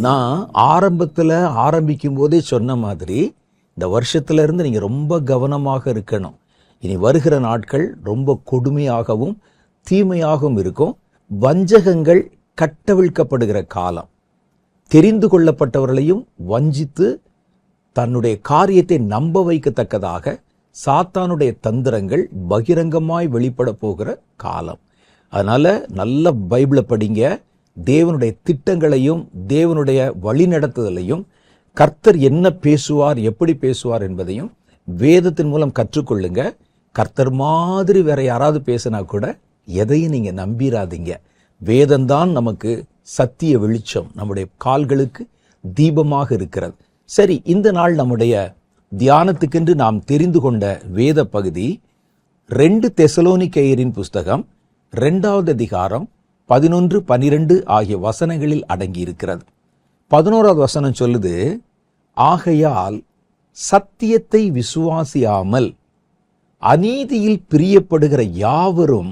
நான் ஆரம்பிக்கும் போதே சொன்ன மாதிரி இந்த வருஷத்துல இருந்து நீங்க ரொம்ப கவனமாக இருக்கணும். இனி வருகிற நாட்கள் ரொம்ப கொடுமையாகவும் தீமையாகவும் இருக்கும். வஞ்சகங்கள் கட்டவிழ்க்கப்படுகிற காலம். தெரிந்து கொள்ளப்பட்டவர்களையும் வஞ்சித்து தன்னுடைய காரியத்தை நம்ப வைக்கத்தக்கதாக சாத்தானுடைய தந்திரங்கள் பகிரங்கமாய் வெளிப்பட போகிற காலம். அதனால நல்ல பைபிளை படிங்க. தேவனுடைய திட்டங்களையும் தேவனுடைய வழிநடத்துதலையும் கர்த்தர் என்ன பேசுவார், எப்படி பேசுவார் என்பதையும் வேதத்தின் மூலம் கற்றுக்கொள்ளுங்க. கர்த்தர் மாதிரி வேற யாராவது பேசினா கூட எதையும் நீங்க நம்பிராதீங்க. வேதம்தான் நமக்கு சத்திய வெளிச்சம், நம்முடைய கால்களுக்கு தீபமாக இருக்கிறது. சரி, இந்த நாள் நம்முடைய தியானத்துக்கென்று நாம் தெரிந்து கொண்ட வேத பகுதி 2 தெசலோனிக்கேயரின் புஸ்தகம் 2வது அதிகாரம் 11, 12 ஆகிய வசனங்களில் அடங்கி இருக்கிறது. 11வது வசனம் சொல்லுது, ஆகையால் சத்தியத்தை விசுவாசியாமல் அநீதியில் பிரியப்படுகிற யாவரும்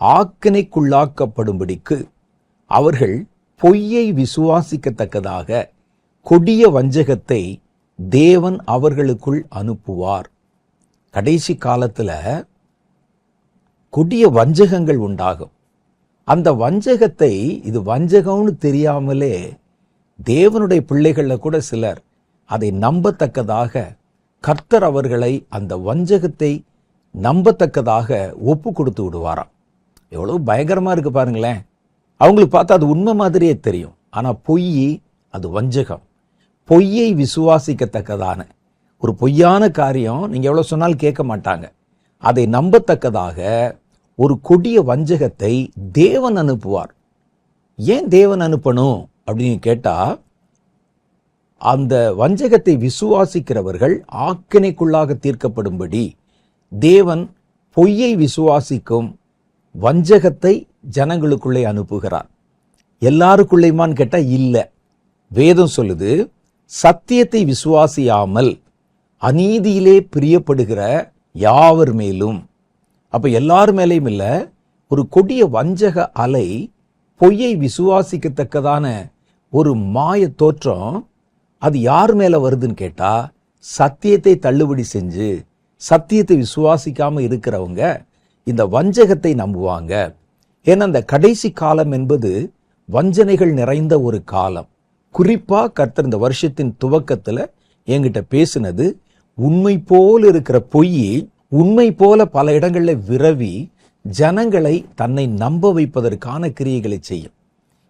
ஆக்கினைக்குள்ளாக்கப்படும்படிக்கு அவர்கள் பொய்யை விசுவாசிக்கத்தக்கதாக கொடிய வஞ்சகத்தை தேவன் அவர்களுக்குள் அனுப்புவார். கடைசி காலத்துல கொடிய வஞ்சகங்கள் உண்டாகும். அந்த வஞ்சகத்தை, இது வஞ்சகம்னு தெரியாமலே தேவனுடைய பிள்ளைகள்ல கூட சிலர் அதை நம்பத்தக்கதாக கர்த்தர் அவர்களை அந்த வஞ்சகத்தை நம்பத்தக்கதாக ஒப்பு கொடுத்து விடுவாராம். எவ்வளவு பயங்கரமா இருக்கு பாருங்களேன். அவங்களுக்கு பார்த்தா அது உண்மை மாதிரியே தெரியும். ஆனா பொய், அது வஞ்சகம். பொய்யை விசுவாசிக்கத்தக்கதான ஒரு பொய்யான காரியம் நீங்க எவ்வளவு சொன்னாலும் கேட்க மாட்டாங்க. அதை நம்பத்தக்கதாக ஒரு கொடிய வஞ்சகத்தை தேவன் அனுப்புவார். ஏன் தேவன் அனுப்பணும் அப்படின்னு கேட்டா, அந்த வஞ்சகத்தை விசுவாசிக்கிறவர்கள் ஆக்கினைக்குள்ளாக தீர்க்கப்படும்படி தேவன் பொய்யை விசுவாசிக்கும் வஞ்சகத்தை ஜனங்களுக்குள்ளே அனுப்புகிறார். எல்லாருக்குள்ளேயுமான்னு கேட்டா இல்ல. வேதம் சொல்லுது, சத்தியத்தை விசுவாசியாமல் அநீதியிலே பிரியப்படுகிற யாவர் மேலும். அப்ப எல்லார் மேலேயும் இல்ல, ஒரு கொடிய வஞ்சக அலை, பொய்யை விசுவாசிக்கத்தக்கதான ஒரு மாய தோற்றம், அது யார் மேல வருதுன்னு கேட்டா, சத்தியத்தை தள்ளுபடி செஞ்சு சத்தியத்தை விசுவாசிக்காம இருக்கிறவங்க இந்த வஞ்சகத்தை நம்புவாங்க. ஏன்னா அந்த கடைசி காலம் என்பது வஞ்சனைகள் நிறைந்த ஒரு காலம். குறிப்பா கர்த்தர் இந்த வருஷத்தின் துவக்கத்துல என்கிட்ட பேசினது, உண்மை போல இருக்கிற பொய் உண்மை போல பல இடங்கள்ல விரவி ஜனங்களை தன்னை நம்ப வைப்பதற்கான கிரியைகளை செய்யும்.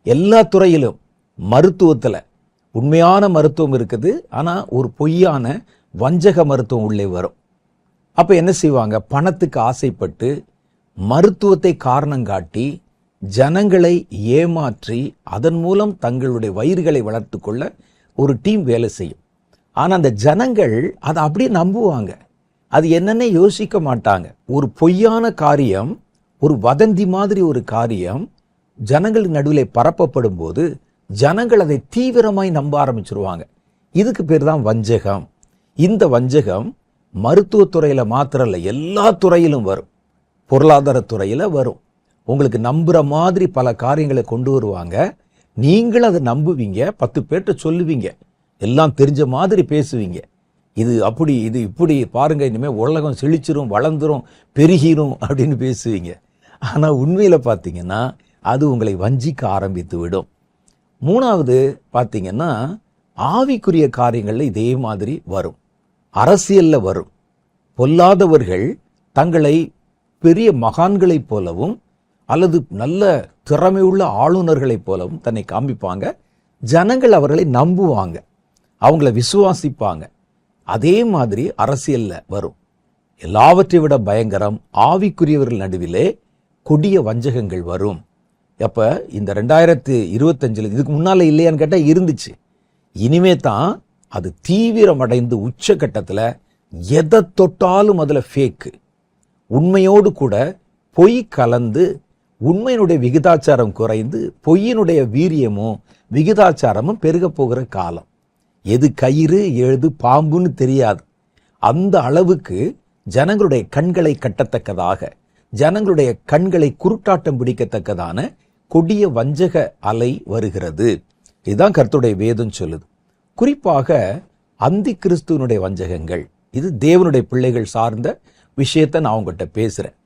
எல்லா துறையிலும், மருத்துவத்துல உண்மையான மருத்துவம் இருக்குது, ஆனா ஒரு பொய்யான வஞ்சக மருத்துவம் உள்ளே வரும். அப்ப என்ன செய்வாங்க? பணத்துக்கு ஆசைப்பட்டு மருத்துவத்தை காரணம் காட்டி ஜனங்களை ஏமாற்றி அதன் மூலம் தங்களுடைய வயிறுகளை வளர்த்து கொள்ள ஒரு டீம் வேலை செய்யும். ஆனா அந்த ஜனங்கள் அதை அப்படியே நம்புவாங்க. அது என்னன்னே யோசிக்க மாட்டாங்க. ஒரு பொய்யான காரியம், ஒரு வதந்தி மாதிரி ஒரு காரியம் ஜனங்களின் நடுவிலே பரப்பப்படும் போது ஜனங்கள் அதை தீவிரமாய் நம்ப ஆரம்பிச்சிருவாங்க. இதுக்கு பேர் தான் வஞ்சகம். இந்த வஞ்சகம் மருத்துவத்துறையில மாத்திரம் இல்ல, எல்லா துறையிலும் வரும். பொருளாதார துறையில வரும். உங்களுக்கு நம்புற மாதிரி பல காரியங்களை கொண்டு வருவாங்க. நீங்கள் அதை நம்புவீங்க, 10 பேர்ட்ட சொல்லுவீங்க, எல்லாம் தெரிஞ்ச மாதிரி பேசுவீங்க. இது அப்படி, இது இப்படி, பாருங்க இனிமே உலகம் செழிச்சிரும், வளர்ந்துரும், பெருகிரும் அப்படின்னு பேசுவீங்க. ஆனா உண்மையில பாத்தீங்கன்னா அது உங்களை வஞ்சிக்க ஆரம்பித்து விடும். 3வது பாத்தீங்கன்னா, ஆவிக்குரிய காரியங்கள்ல இதே மாதிரி வரும். அரசியல்ல வரும். பொல்லாதவர்கள் தங்களை பெரிய மகான்களைப் போலவும் அல்லது நல்ல திறமையுள்ள ஆளுநர்களைப் போலவும் தன்னை காண்பிப்பாங்க. ஜனங்கள் அவர்களை நம்புவாங்க, அவங்கள விசுவாசிப்பாங்க. அதே மாதிரி அரசியல்ல வரும். எல்லாவற்றை விட பயங்கரம், ஆவிக்குரியவர்கள் நடுவிலே கொடிய வஞ்சகங்கள் வரும். அப்ப இந்த 2025 இதுக்கு முன்னால இல்லையான்னு கேட்டா இருந்துச்சு. இனிமே தான் அது தீவிரமடைந்து உச்சகட்டத்துல எதை தொட்டாலும் அதுல ஃபேக்கு, உண்மையோடு கூட பொய் கலந்து உண்மையினுடைய விகிதாச்சாரம் குறைந்து பொய்யினுடைய வீரியமும் விகிதாச்சாரமும் பெருக போகிற காலம். எது கயிறு எது பாம்புன்னு தெரியாது. அந்த அளவுக்கு ஜனங்களுடைய கண்களை கட்டத்தக்கதாக, ஜனங்களுடைய கண்களை குருட்டாட்டம் பிடிக்கத்தக்கதான கொடிய வஞ்சக அலை வருகிறது. இதுதான் கர்த்தருடைய வேதம் சொல்லுது. குறிப்பாக அந்தி கிறிஸ்துவனுடைய வஞ்சகங்கள், இது தேவனுடைய பிள்ளைகள் சார்ந்த விஷயத்தை நான் உங்ககிட்ட பேசுறேன்.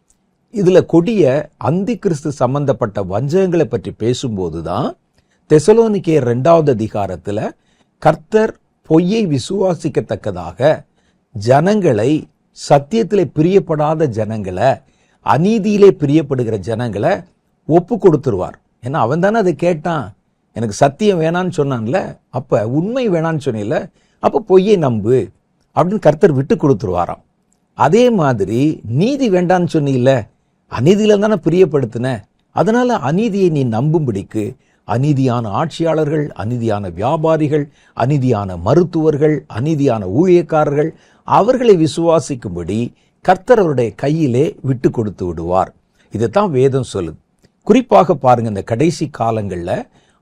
இதுல கொடிய அந்தி கிறிஸ்து சம்பந்தப்பட்ட வஞ்சகங்களை பற்றி பேசும்போதுதான் தெசலோனிக்கேயர் 2வது அதிகாரத்துல கர்த்தர் பொய்யை விசுவாசிக்கத்தக்கதாக ஜனங்களை, சத்தியத்திலே பிரியப்படாத ஜனங்களை, அநீதியிலே பிரியப்படுகிற ஜனங்களை ஒப்பு கொடுத்துருவார். ஏன்னா அவன் தானே அதை கேட்டான். எனக்கு சத்தியம் வேணான்னு சொன்னான்ல, அப்ப உண்மை வேணான்னு சொன்னில, அப்ப பொய்யை நம்பு அப்படின்னு கர்த்தர் விட்டு கொடுத்துருவாராம். அதே மாதிரி நீதி வேண்டான்னு சொன்னில, அநீதியில தானே பிரியப்படுத்தின, அதனால அநீதியை நீ நம்பும்படிக்கு அநீதியான ஆட்சியாளர்கள், அநீதியான வியாபாரிகள், அநீதியான மருத்துவர்கள், அநீதியான ஊழியக்காரர்கள், அவர்களை விசுவாசிக்கும்படி கர்த்தர் அவருடைய கையிலே விட்டு கொடுத்து விடுவார். இதைத்தான் வேதம் சொல்லுது. குறிப்பாக பாருங்க, இந்த கடைசி காலங்கள்ல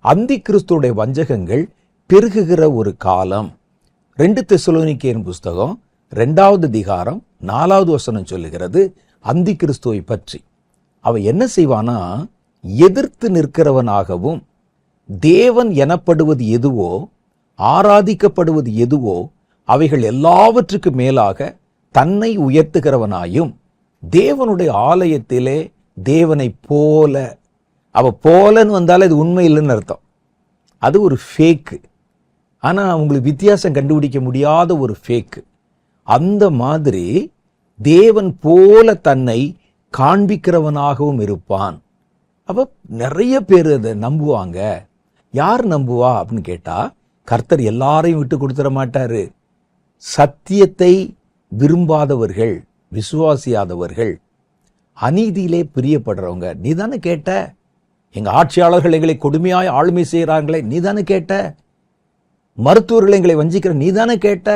அந்தி கிறிஸ்துடைய வஞ்சகங்கள் பெருகுகிற ஒரு காலம். 2 தெசலோனிக்கேயர் புஸ்தகம் 2வது அதிகாரம் 4வது வசனம் சொல்லுகிறது அந்தி கிறிஸ்துவை பற்றி. அவன் என்ன செய்வானா, எதிர்த்து நிற்கிறவனாகவும் தேவன் எனப்படுவது எதுவோ, ஆராதிக்கப்படுவது எதுவோ அவைகள் எல்லாவற்றுக்கு மேலாக தன்னை உயர்த்துகிறவனாயும், தேவனுடைய ஆலயத்திலே தேவனை போல, அவ போலன்னு வந்தாலும் அது உண்மை இல்லைன்னு அர்த்தம். அது ஒரு ஃபேக்கு. ஆனா உங்களுக்கு வித்தியாசம் கண்டுபிடிக்க முடியாத ஒரு ஃபேக்கு. அந்த மாதிரி தேவன் போல தன்னை காண்பிக்கிறவனாகவும் இருப்பான். அப்ப நிறைய பேர் அதை நம்புவாங்க. யார் நம்புவா அப்படின்னு கேட்டா, கர்த்தர் எல்லாரையும் விட்டு கொடுத்துட மாட்டாரு. சத்தியத்தை விரும்பாதவர்கள், விசுவாசியாதவர்கள், அநீதியிலே பிரியப்படுறவங்க. நீ தானே கேட்ட, எங்க ஆட்சியாளர்கள் எங்களை கொடுமையாய் ஆளுமை செய்கிறாங்களே, நீ தானே கேட்ட, மருத்துவர்கள் எங்களை வஞ்சிக்கிற, நீ தானே கேட்ட,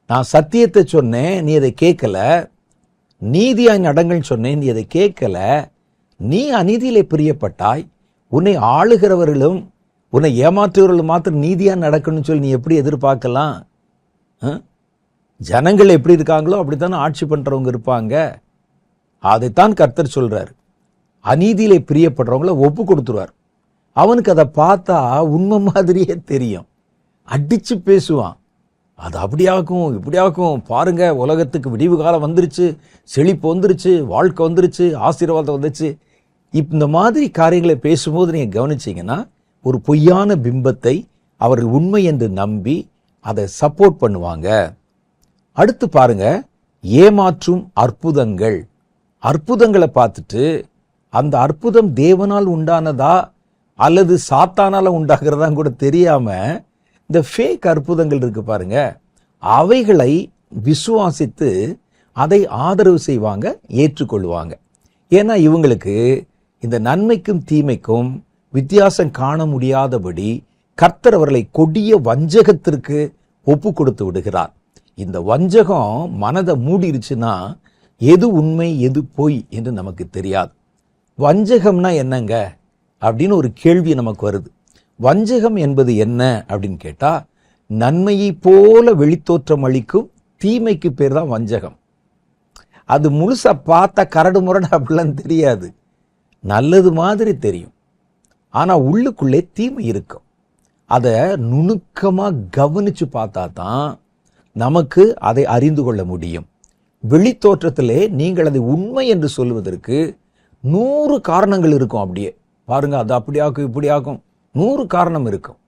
நான் சத்தியத்தை சொன்னேன், நீ அதை கேட்கல, நீதியாய் நடங்கள் சொன்னேன், நீ அதை கேட்கல, நீ அநீதியிலே பிரியப்பட்டாய், உன்னை ஆளுகிறவர்களும் உன்னை ஏமாற்றுவர்களும் மாத்திரம் நீதியா நடக்கணும்னு சொல்லி நீ எப்படி எதிர்பார்க்கலாம்? ஜனங்கள் எப்படி இருக்காங்களோ அப்படித்தானே ஆட்சி பண்றவங்க இருப்பாங்க. அதைத்தான் கர்த்தர் சொல்றார். அநீதியிலே பிரியப்படுறவங்கள ஒப்பு கொடுத்துருவார். அவனுக்கு அதை பார்த்தா உண்மை மாதிரியே தெரியும். அடிச்சு பேசுவான், அது அப்படியாக்கும் இப்படியாக்கும், பாருங்க உலகத்துக்கு விடிவு காலம் வந்துருச்சு, செழிப்பு வந்துருச்சு, வாழ்க்கை வந்துருச்சு, ஆசீர்வாதம் வந்துருச்சு. இந்த மாதிரி காரியங்களை பேசும்போது நீங்க கவனிச்சீங்கன்னா ஒரு பொய்யான பிம்பத்தை அவர்கள் உண்மை என்று நம்பி அதை சப்போர்ட் பண்ணுவாங்க. அடுத்து பாருங்க, ஏமாற்றும் அற்புதங்கள். அற்புதங்களை பார்த்துட்டு அந்த அற்புதம் தேவனால் உண்டானதா அல்லது சாத்தானால உண்டாகிறதா கூட தெரியாம இந்த ஃபேக் அற்புதங்கள் இருக்கு பாருங்க, அவைகளை விசுவாசித்து அதை ஆதரவு செய்வாங்க, ஏற்றுக்கொள்வாங்க. ஏன்னா இவங்களுக்கு இந்த நன்மைக்கும் தீமைக்கும் வித்தியாசம் காண முடியாதபடி கர்த்தர் அவர்களை கொடிய வஞ்சகத்திற்கு ஒப்பு கொடுத்து விடுகிறார். இந்த வஞ்சகம் மனதை மூடிருச்சுன்னா எது உண்மை எது பொய் என்று நமக்கு தெரியாது. வஞ்சகம்னா என்னங்க அப்படின்னு ஒரு கேள்வி நமக்கு வருது. வஞ்சகம் என்பது என்ன அப்படின்னு கேட்டா, நன்மையை போல வெளித்தோற்றம் அளிக்கும் தீமைக்கு பேர் தான் வஞ்சகம். அது முழுசா பார்த்தா கரடு முரடு அப்படிலாம் தெரியாது, நல்லது மாதிரி தெரியும். ஆனா உள்ளுக்குள்ளே தீமை இருக்கும். அதை நுணுக்கமா கவனிச்சு பார்த்தா தான் நமக்கு அதை அறிந்து கொள்ள முடியும். வெளித்தோற்றத்திலே நீங்கள் அதை உண்மை என்று சொல்வதற்கு 100 காரணங்கள் இருக்கும். அப்படியே பாருங்க, அது அப்படியாக்கும் இப்படியாக்கும் 100 காரணம் இருக்கும்.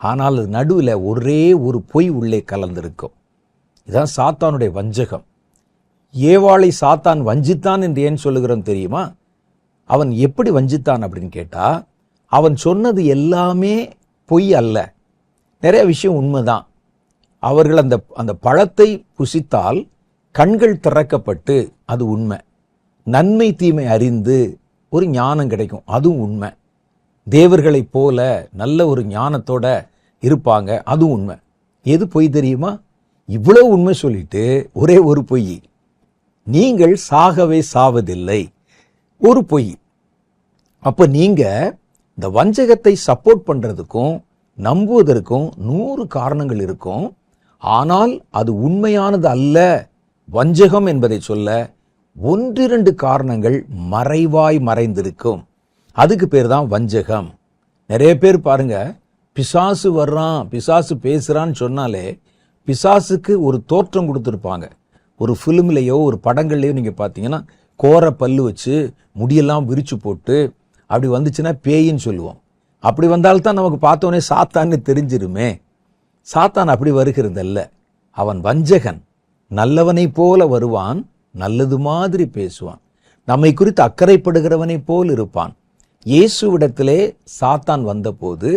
ஆனால் அது நடுவில் ஒரே ஒரு பொய் உள்ளே கலந்திருக்கும். இதுதான் சாத்தானுடைய வஞ்சகம். ஏவாளை சாத்தான் வஞ்சித்தான் என்று ஏன் சொல்லுகிறோம் தெரியுமா? அவன் எப்படி வஞ்சித்தான் அப்படின்னு கேட்டா, அவன் சொன்னது எல்லாமே பொய் அல்ல, நிறைய விஷயம் உண்மைதான். அவர்கள் அந்த பழத்தை புசித்தால் கண்கள் திறக்கப்பட்டு அது உண்மை. நன்மை தீமை அறிந்து ஒரு ஞானம் கிடைக்கும், அதுவும் உண்மை. தேவர்களைப் போல நல்ல ஒரு ஞானத்தோட இருப்பாங்க, அதுவும் உண்மை. எது பொய் தெரியுமா? இவ்வளவு உண்மை சொல்லிட்டு ஒரே ஒரு பொய், நீங்கள் சாகவே சாவதில்லை, ஒரு பொய். அப்ப நீங்க இந்த வஞ்சகத்தை சப்போர்ட் பண்றதுக்கும் நம்புவதற்கும் 100 காரணங்கள் இருக்கும். ஆனால் அது உண்மையானது அல்ல, வஞ்சகம் என்பதை சொல்ல 1-2 காரணங்கள் மறைவாய் மறைந்திருக்கும். அதுக்கு பேர் தான் வஞ்சகம். நிறைய பேர் பாருங்க, பிசாசு வர்றான், பிசாசு பேசுறான்னு சொன்னாலே பிசாசுக்கு ஒரு தோற்றம் கொடுத்துருப்பாங்க. ஒரு ஃபிலிம்லையோ ஒரு படங்கள்லையோ நீங்கள் பார்த்தீங்கன்னா கோர பல்லு வச்சு முடியெல்லாம் விரிச்சு போட்டு அப்படி வந்துச்சுன்னா பேயின்னு சொல்லுவோம். அப்படி வந்தால்தான் நமக்கு பார்த்தோன்னே சாத்தான்னு தெரிஞ்சிருமே. சாத்தான் அப்படி வருகிறதல்ல. அவன் வஞ்சகன். நல்லவனை போல வருவான், நல்லது மாதிரி பேசுவான், நம்மை குறித்து அக்கறைப்படுகிறவனை போல் இருப்பான். இயேசுவிடத்திலே சாத்தான் வந்தபோது,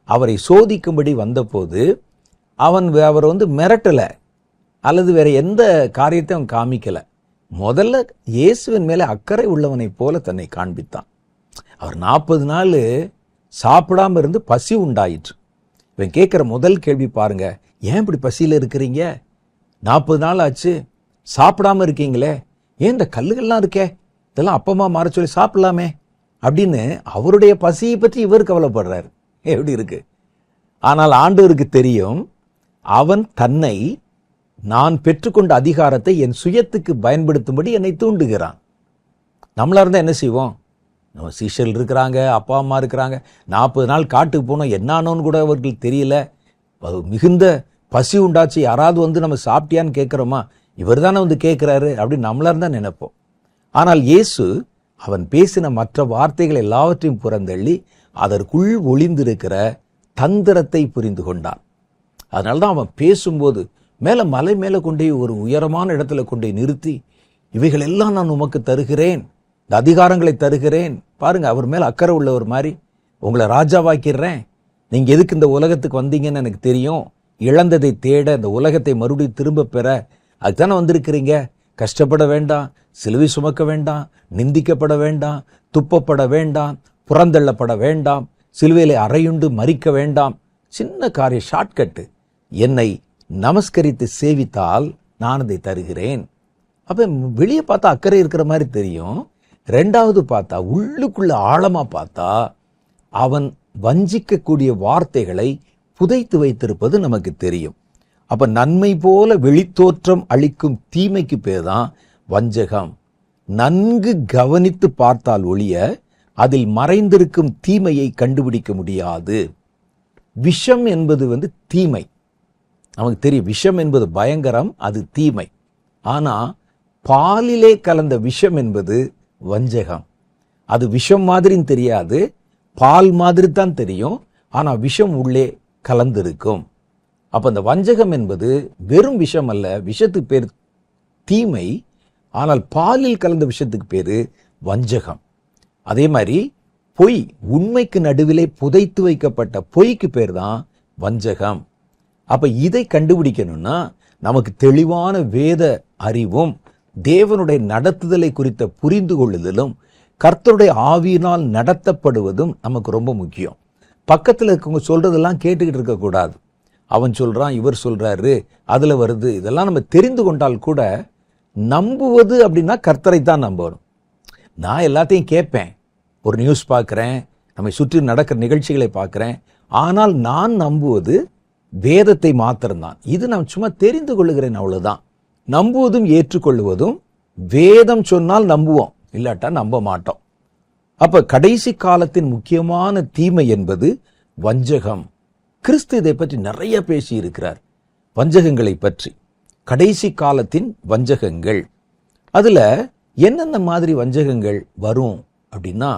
அவரை சோதிக்கும்படி வந்தபோது அவர் மிரட்டல அல்லது வேற எந்த காரியத்தை அவன் காமிக்கல. முதல்ல இயேசுவின் மேலே அக்கறை உள்ளவனை போல தன்னை காண்பித்தான். அவர் 40 நாள் சாப்பிடாம இருந்து பசி உண்டாயிற்று. இவன் கேட்கிற முதல் கேள்வி பாருங்க, ஏன் இப்படி பசியில் இருக்கிறீங்க? 40 நாள் ஆச்சு, சாப்பிடாம இருக்கீங்களே, ஏன் இந்த கல்லுகள்லாம் இருக்கே, இதெல்லாம் அப்பமா மாற சொல்லி சாப்பிடலாமே அப்படின்னு அவருடைய பசியை பற்றி இவர் கவலைப்படுறாரு. எப்படி இருக்கு? ஆனால் ஆண்டவருக்கு தெரியும், அவன் தன்னை நான் பெற்றுக்கொண்ட அதிகாரத்தை என் சுயத்துக்கு பயன்படுத்தும்படி என்னை தூண்டுகிறான். நம்மளா இருந்தா என்ன செய்வோம்? நம்ம சீஷர்கள் இருக்கிறாங்க, அப்பா அம்மா இருக்கிறாங்க, 40 நாள் காட்டுக்கு போனோம், என்னானோன்னு கூட அவர்களுக்கு தெரியல, மிகுந்த பசி உண்டாச்சு, யாராவது நம்ம சாப்பிட்டியான்னு கேட்குறோமா? இவர் தானே கேட்குறாரு அப்படின்னு நம்மளா இருந்தா நினைப்போம். ஆனால் இயேசு அவன் பேசின மற்ற வார்த்தைகள் எல்லாவற்றையும் புறந்தள்ளி அதற்குள் ஒளிந்திருக்கிற தந்திரத்தை புரிந்து கொண்டான். அதனால்தான் அவன் பேசும்போது மலை மேலே கொண்டே ஒரு உயரமான இடத்துல கொண்டே நிறுத்தி, இவைகள் எல்லாம் நான் உமக்கு தருகிறேன், இந்த அதிகாரங்களை தருகிறேன், பாருங்க அவர் மேல அக்கறை உள்ளவர் மாதிரி, உங்களை ராஜாவாக்கிறேன், நீங்க எதுக்கு இந்த உலகத்துக்கு வந்தீங்கன்னு எனக்கு தெரியும், இழந்ததை தேட, இந்த உலகத்தை மறுபடியும் திரும்ப பெற அதுதானே வந்திருக்கிறீங்க, கஷ்டப்பட வேண்டாம், சிலுவை சுமக்க வேண்டாம், நிந்திக்கப்பட வேண்டாம், துப்பப்பட வேண்டாம், புறந்தள்ளப்பட வேண்டாம், சிலுவையிலே அறையுண்டு மரிக்க வேண்டாம். சின்ன காரிய ஷார்ட்கட்டு, என்னை நமஸ்கரித்து சேவித்தால் நான் அதை தருகிறேன். அப்ப வெளியே பார்த்தா அக்கறை இருக்கிற மாதிரி தெரியும். ரெண்டாவது பார்த்தா, உள்ளுக்குள்ள ஆழமா பார்த்தா, அவன் வஞ்சிக்கக்கூடிய வார்த்தைகளை புதைத்து வைத்திருப்பது நமக்கு தெரியும். அப்ப நன்மை போல வெளித்தோற்றம் அளிக்கும் தீமைக்கு பேர் தான் வஞ்சகம். நன்கு கவனித்து பார்த்தால் ஒழிய அதில் மறைந்திருக்கும் தீமையை கண்டுபிடிக்க முடியாது. விஷம் என்பது தீமை, நமக்கு தெரியும். விஷம் என்பது பயங்கரம், அது தீமை. ஆனா பாலிலே கலந்த விஷம் என்பது வஞ்சகம். அது விஷம் மாதிரின்னு தெரியாது, பால் மாதிரி தான் தெரியும், ஆனா விஷம் உள்ளே கலந்திருக்கும். அப்ப அந்த வஞ்சகம் என்பது வெறும் விஷம் அல்ல, விஷத்துக்கு பேர் தீமை, ஆனால் பாலில் கலந்த விஷத்துக்கு பேரு வஞ்சகம். அதே மாதிரி பொய், உண்மைக்கு நடுவிலே புதைத்து வைக்கப்பட்ட பொய்க்கு பேர் தான் வஞ்சகம். அப்ப இதை கண்டுபிடிக்கணும்னா நமக்கு தெளிவான வேத அறிவும் தேவனுடைய நடத்துதலை குறித்த புரிந்து கொள்ளுதலும் கர்த்தருடைய ஆவியினால் நடத்தப்படுவதும் நமக்கு ரொம்ப முக்கியம். பக்கத்தில் இருக்கவங்க சொல்றதெல்லாம் கேட்டுக்கிட்டு இருக்க கூடாது. அவன் சொல்றான், இவர் சொல்றாரு, அதுல வருது, இதெல்லாம் நம்ம தெரிந்து கொண்டால் கூட நம்புவது அப்படின்னா கர்த்தரை தான் நம்பணும். நான் எல்லாத்தையும் கேட்பேன், ஒரு நியூஸ் பார்க்குறேன், நம்மை சுற்றி நடக்கிற நிகழ்ச்சிகளை பார்க்குறேன், ஆனால் நான் நம்புவது வேதத்தை மாத்திரம்தான். இது நான் சும்மா தெரிந்து கொள்ளுகிறேன், அவ்வளவுதான். நம்புவதும் ஏற்றுக்கொள்வதும் வேதம் சொன்னால் நம்புவோம், இல்லாட்டா நம்ப மாட்டோம். அப்ப கடைசி காலத்தின் முக்கியமான தீமை என்பது வஞ்சகம். கிறிஸ்து இதை பற்றி நிறைய பேசி இருக்கிறார், வஞ்சகங்களை பற்றி. கடைசி காலத்தின் வஞ்சகங்கள், அதுல என்னென்ன மாதிரி வஞ்சகங்கள் வரும் அப்படின்னா,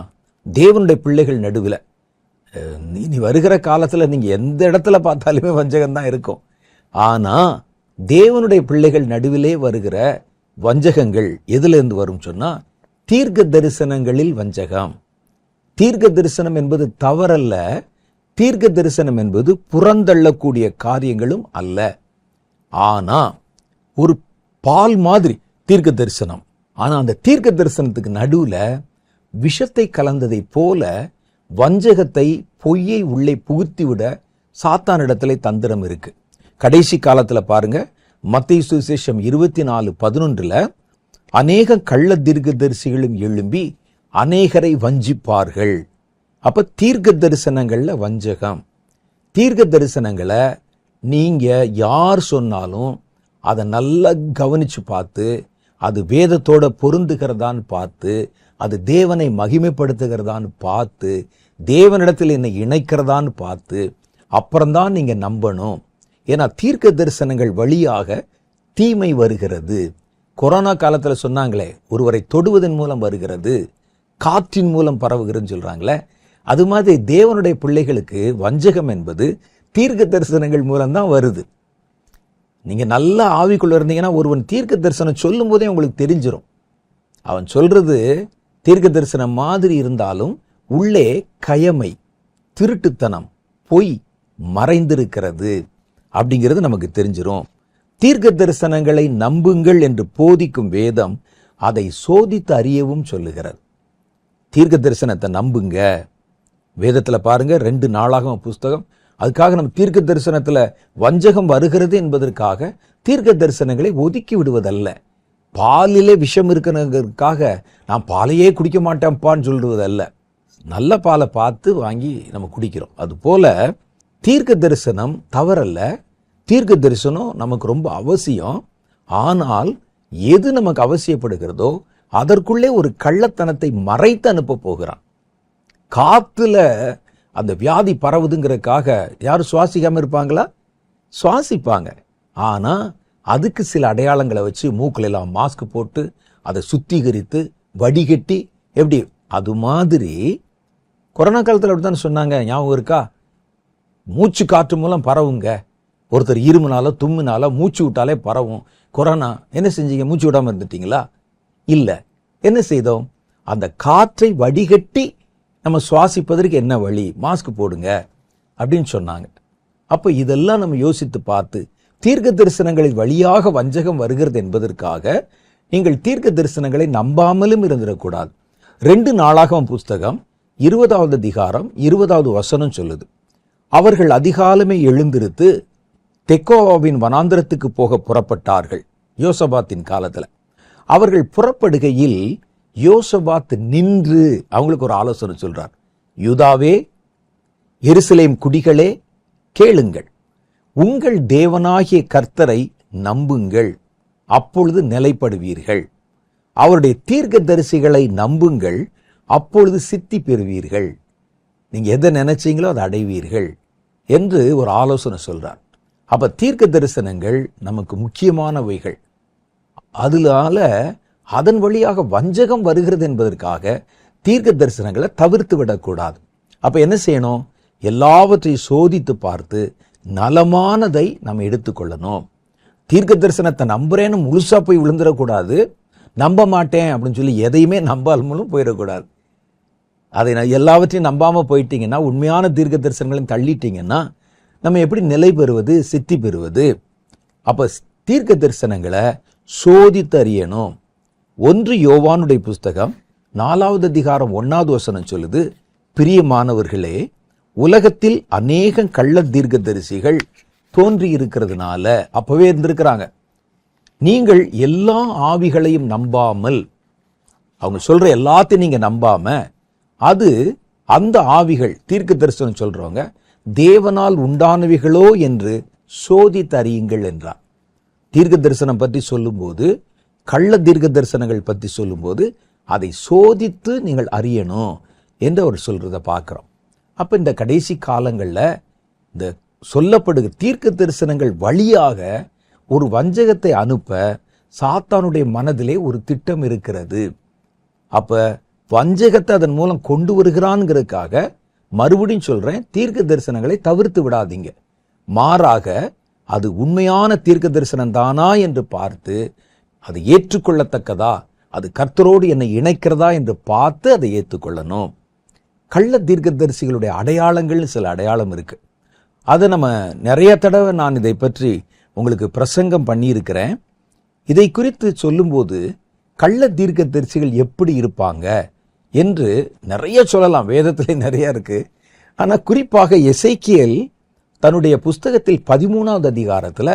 தேவனுடைய பிள்ளைகள் நடுவில் நீ வருகிற காலத்துல நீங்க எந்த இடத்துல பார்த்தாலுமே வஞ்சகம் தான் இருக்கும். ஆனா தேவனுடைய பிள்ளைகள் நடுவிலே வருகிற வஞ்சகங்கள் எதுல இருந்து வரும் சொன்னா, தீர்க்க தரிசனங்களில் வஞ்சகம். தீர்க்க தரிசனம் என்பது தவறல்ல, தீர்க்க தரிசனம் என்பது புறந்தள்ளக்கூடிய காரியங்களும் அல்ல. ஆனா ஒரு பால் மாதிரி தீர்க்க தரிசனம், ஆனா அந்த தீர்க்க தரிசனத்துக்கு நடுவுல விஷத்தை கலந்ததை போல வஞ்சகத்தை, பொய்யை உள்ளே புகுத்தி விட சாத்தானிடத்திலே தந்திரம் இருக்கு. கடைசி காலத்துல பாருங்க, மத்தேயு சுவிசேஷம் 24:11 அநேக கள்ள தீர்க்கதரிசிகளும் எழும்பி அநேகரை வஞ்சிப்பார்கள். அப்ப தீர்க்க தரிசனங்கள்ல வஞ்சகம். தீர்க்க தரிசனங்களை நீங்க யார் சொன்னாலும் அதை நல்லா கவனிச்சு பார்த்து, அது வேதத்தோட பொருந்துகிறதான்னு பார்த்து, அது தேவனை மகிமைப்படுத்துகிறதான்னு பார்த்து, தேவனிடத்தில் என்னை இணைக்கிறதான்னு பார்த்து, அப்புறம்தான் நீங்க நம்பணும். ஏன்னா தீர்க்க தரிசனங்கள் வழியாக தீமை வருகிறது. கொரோனா காலத்துல சொன்னாங்களே, ஒருவரை தொடுவதன் மூலம் வருகிறது, காற்றின் மூலம் பரவுகிறதுன்னு சொல்றாங்களே, அது மாதிரி தேவனுடைய பிள்ளைகளுக்கு வஞ்சகம் என்பது தீர்க்க தரிசனங்கள் மூலம்தான் வருது. நீங்க நல்ல ஆவிக்குள்ள இருந்தீங்கன்னா ஒருவன் தீர்க்க தரிசனம் சொல்லும் போதே உங்களுக்கு தெரிஞ்சிடும். அவன் சொல்றது தீர்க்க தரிசனம் மாதிரி இருந்தாலும் உள்ளே கயமை, திருட்டுத்தனம், பொய் மறைந்திருக்கிறது அப்படிங்கிறது நமக்கு தெரிஞ்சிடும். தீர்க்க தரிசனங்களை நம்புங்கள் என்று போதிக்கும் வேதம் அதை சோதித்து அறியவும் சொல்லுகிறது. தீர்க்க தரிசனத்தை நம்புங்க. வேதத்துல பாருங்க, 2 நாளாகம புஸ்தகம். அதுக்காக நம்ம தீர்க்க தரிசனத்துல வஞ்சகம் வருகிறது என்பதற்காக தீர்க்க தரிசனங்களை ஒதுக்கி விடுவதல்ல. பாலிலே விஷம் இருக்கிறதுக்காக நான் பாலையே குடிக்க மாட்டேன்ப்பான்னு சொல்றதல்ல. நல்ல பாலை பார்த்து வாங்கி நம்ம குடிக்கிறோம். அது போல தீர்க்க தரிசனம் தவறல்ல. தீர்க்க தரிசனம் நமக்கு ரொம்ப அவசியம். ஆனால் எது நமக்கு அவசியப்படுகிறதோ அதற்குள்ளே ஒரு கள்ளத்தனத்தை மறைத்து அனுப்ப போகிறான். காத்துல அந்த வியாதி பரவுதுங்கிறதுக்காக யாரும் சுவாசிக்காம இருப்பாங்களா? சுவாசிப்பாங்க. ஆனா அதுக்கு சில அடையாளங்களை வச்சு மூக்குல எல்லாம் மாஸ்க் போட்டு அதை சுத்திகரித்து வடிகட்டி, எப்படி அது மாதிரி கொரோனா காலத்தில் அப்படித்தான் சொன்னாங்க, ஞாபகம் இருக்கா? மூச்சு காற்று மூலம் பரவுங்க. ஒருத்தர் இருமுனால தும்முனால மூச்சு விட்டாலே பரவும். கொரோனா என்ன செஞ்சீங்க? மூச்சு விடாம இருந்துட்டீங்களா? இல்ல. என்ன செய்தோம்? அந்த காற்றை வடிகட்டி நம்ம சுவாசிப்பதற்கு என்ன வழி? மாஸ்க் போடுங்க அப்படின்னு சொன்னாங்க. அப்ப இதெல்லாம் நம்ம யோசித்து பார்த்து, தீர்க்க தரிசனங்களின் வழியாக வஞ்சகம் வருகிறது என்பதற்காக நீங்கள் தீர்க்க தரிசனங்களை நம்பாமலும் இருந்திடக்கூடாது. 2 நாளாகம புஸ்தகம் 20வது அதிகாரம் 20வது வசனம் சொல்லுது, அவர்கள் அதிகாலமே எழுந்திருத்து தெக்கோவாவின் வனாந்திரத்துக்கு போக புறப்பட்டார்கள். யோசபாத்தின் காலத்துல அவர்கள் புறப்படுகையில் யோசபாத் நின்று அவங்களுக்கு ஒரு ஆலோசனை சொல்றார். யூதாவே, எருசலேம் குடிகளே, கேளுங்கள், உங்கள் தேவனாகிய கர்த்தரை நம்புங்கள், அப்பொழுது நிலைப்படுவீர்கள். அவருடைய தீர்க்க தரிசிகளை நம்புங்கள், அப்பொழுது சித்தி பெறுவீர்கள். நீங்க எதை நினைச்சீங்களோ அதை அடைவீர்கள் என்று ஒரு ஆலோசனை சொல்றார். அப்ப தீர்க்க தரிசனங்கள் நமக்கு முக்கியமானவைகள். அதனால அதன் வழியாக வஞ்சகம் வருகிறது என்பதற்காக தீர்க்க தரிசனங்களை தவிர்த்து விடக்கூடாது. அப்ப என்ன செய்யணும்? எல்லாவற்றையும் சோதித்து பார்த்து நலமானதை நம்ம எடுத்துக்கொள்ளணும். தீர்க்க தரிசனத்தை நம்புறேன்னு முழுசா போய் விழுந்துடக்கூடாது. நம்ப மாட்டேன் அப்படின்னு சொல்லி எதையுமே நம்பாமலும் போயிடக்கூடாது. அதை எல்லாவற்றையும் நம்பாம போயிட்டீங்கன்னா, உண்மையான தீர்க்க தரிசனங்களையும் தள்ளிட்டீங்கன்னா நம்ம எப்படி நிலை பெறுவது, சித்தி பெறுவது? அப்ப தீர்க்க தரிசனங்களை சோதித்து அறியணும். 1 யோவானுடைய புஸ்தகம் 4வது அதிகாரம் 1வது வசனம் சொல்லுது, பிரியமானவர்களே, உலகத்தில் அநேக கள்ள தீர்க்க தரிசிகள் தோன்றி இருக்கிறதுனால, அப்பவே இருந்திருக்கிறாங்க, நீங்கள் எல்லா ஆவிகளையும் நம்பாமல், அவங்க சொல்ற எல்லாத்தையும் நீங்க நம்பாம, அது அந்த ஆவிகள் தீர்க்க தரிசனம் சொல்றவங்க தேவனால் உண்டானவைகளோ என்று சோதித்து அறியுங்கள் என்றார். தீர்க்க தரிசனம் பற்றி சொல்லும்போது, கள்ள தீர்க்க தரிசனங்கள் பற்றி சொல்லும்போது அதை சோதித்து நீங்கள் அறியணும் என்று அவர் சொல்றத பார்க்கிறோம். அப்ப இந்த கடைசி காலங்கள்ல இந்த சொல்லப்படுகிற தீர்க்க தரிசனங்கள் வழியாக ஒரு வஞ்சகத்தை அனுப்ப சாத்தானுடைய மனதிலே ஒரு திட்டம் இருக்கிறது. அப்ப வஞ்சகத்தை அதன் மூலம் கொண்டு வருகிறான்ங்கிறதுக்காக மறுபடியும் சொல்றேன், தீர்க்க தரிசனங்களை தவிர்த்து விடாதீங்க. மாறாக அது உண்மையான தீர்க்க தரிசனம் தானா என்று பார்த்து அது ஏற்றுக்கொள்ளத்தக்கதா, அது கர்த்தரோடு என்னை இணைக்கிறதா என்று பார்த்து அதை ஏற்றுக்கொள்ளணும். கள்ள தீர்க்கதரிசிகளுடைய அடையாளங்கள்னு சில அடையாளம் இருக்கு. அதை நம்ம நிறைய தடவை நான் இதை பற்றி உங்களுக்கு பிரசங்கம் பண்ணியிருக்கிறேன். இதை குறித்து சொல்லும்போது கள்ள தீர்க்கதரிசிகள் எப்படி இருப்பாங்க என்று நிறைய சொல்லலாம். வேதத்திலே நிறைய இருக்கு. ஆனால் குறிப்பாக எசேக்கியேல் தன்னுடைய புஸ்தகத்தில் 13வது அதிகாரத்தில்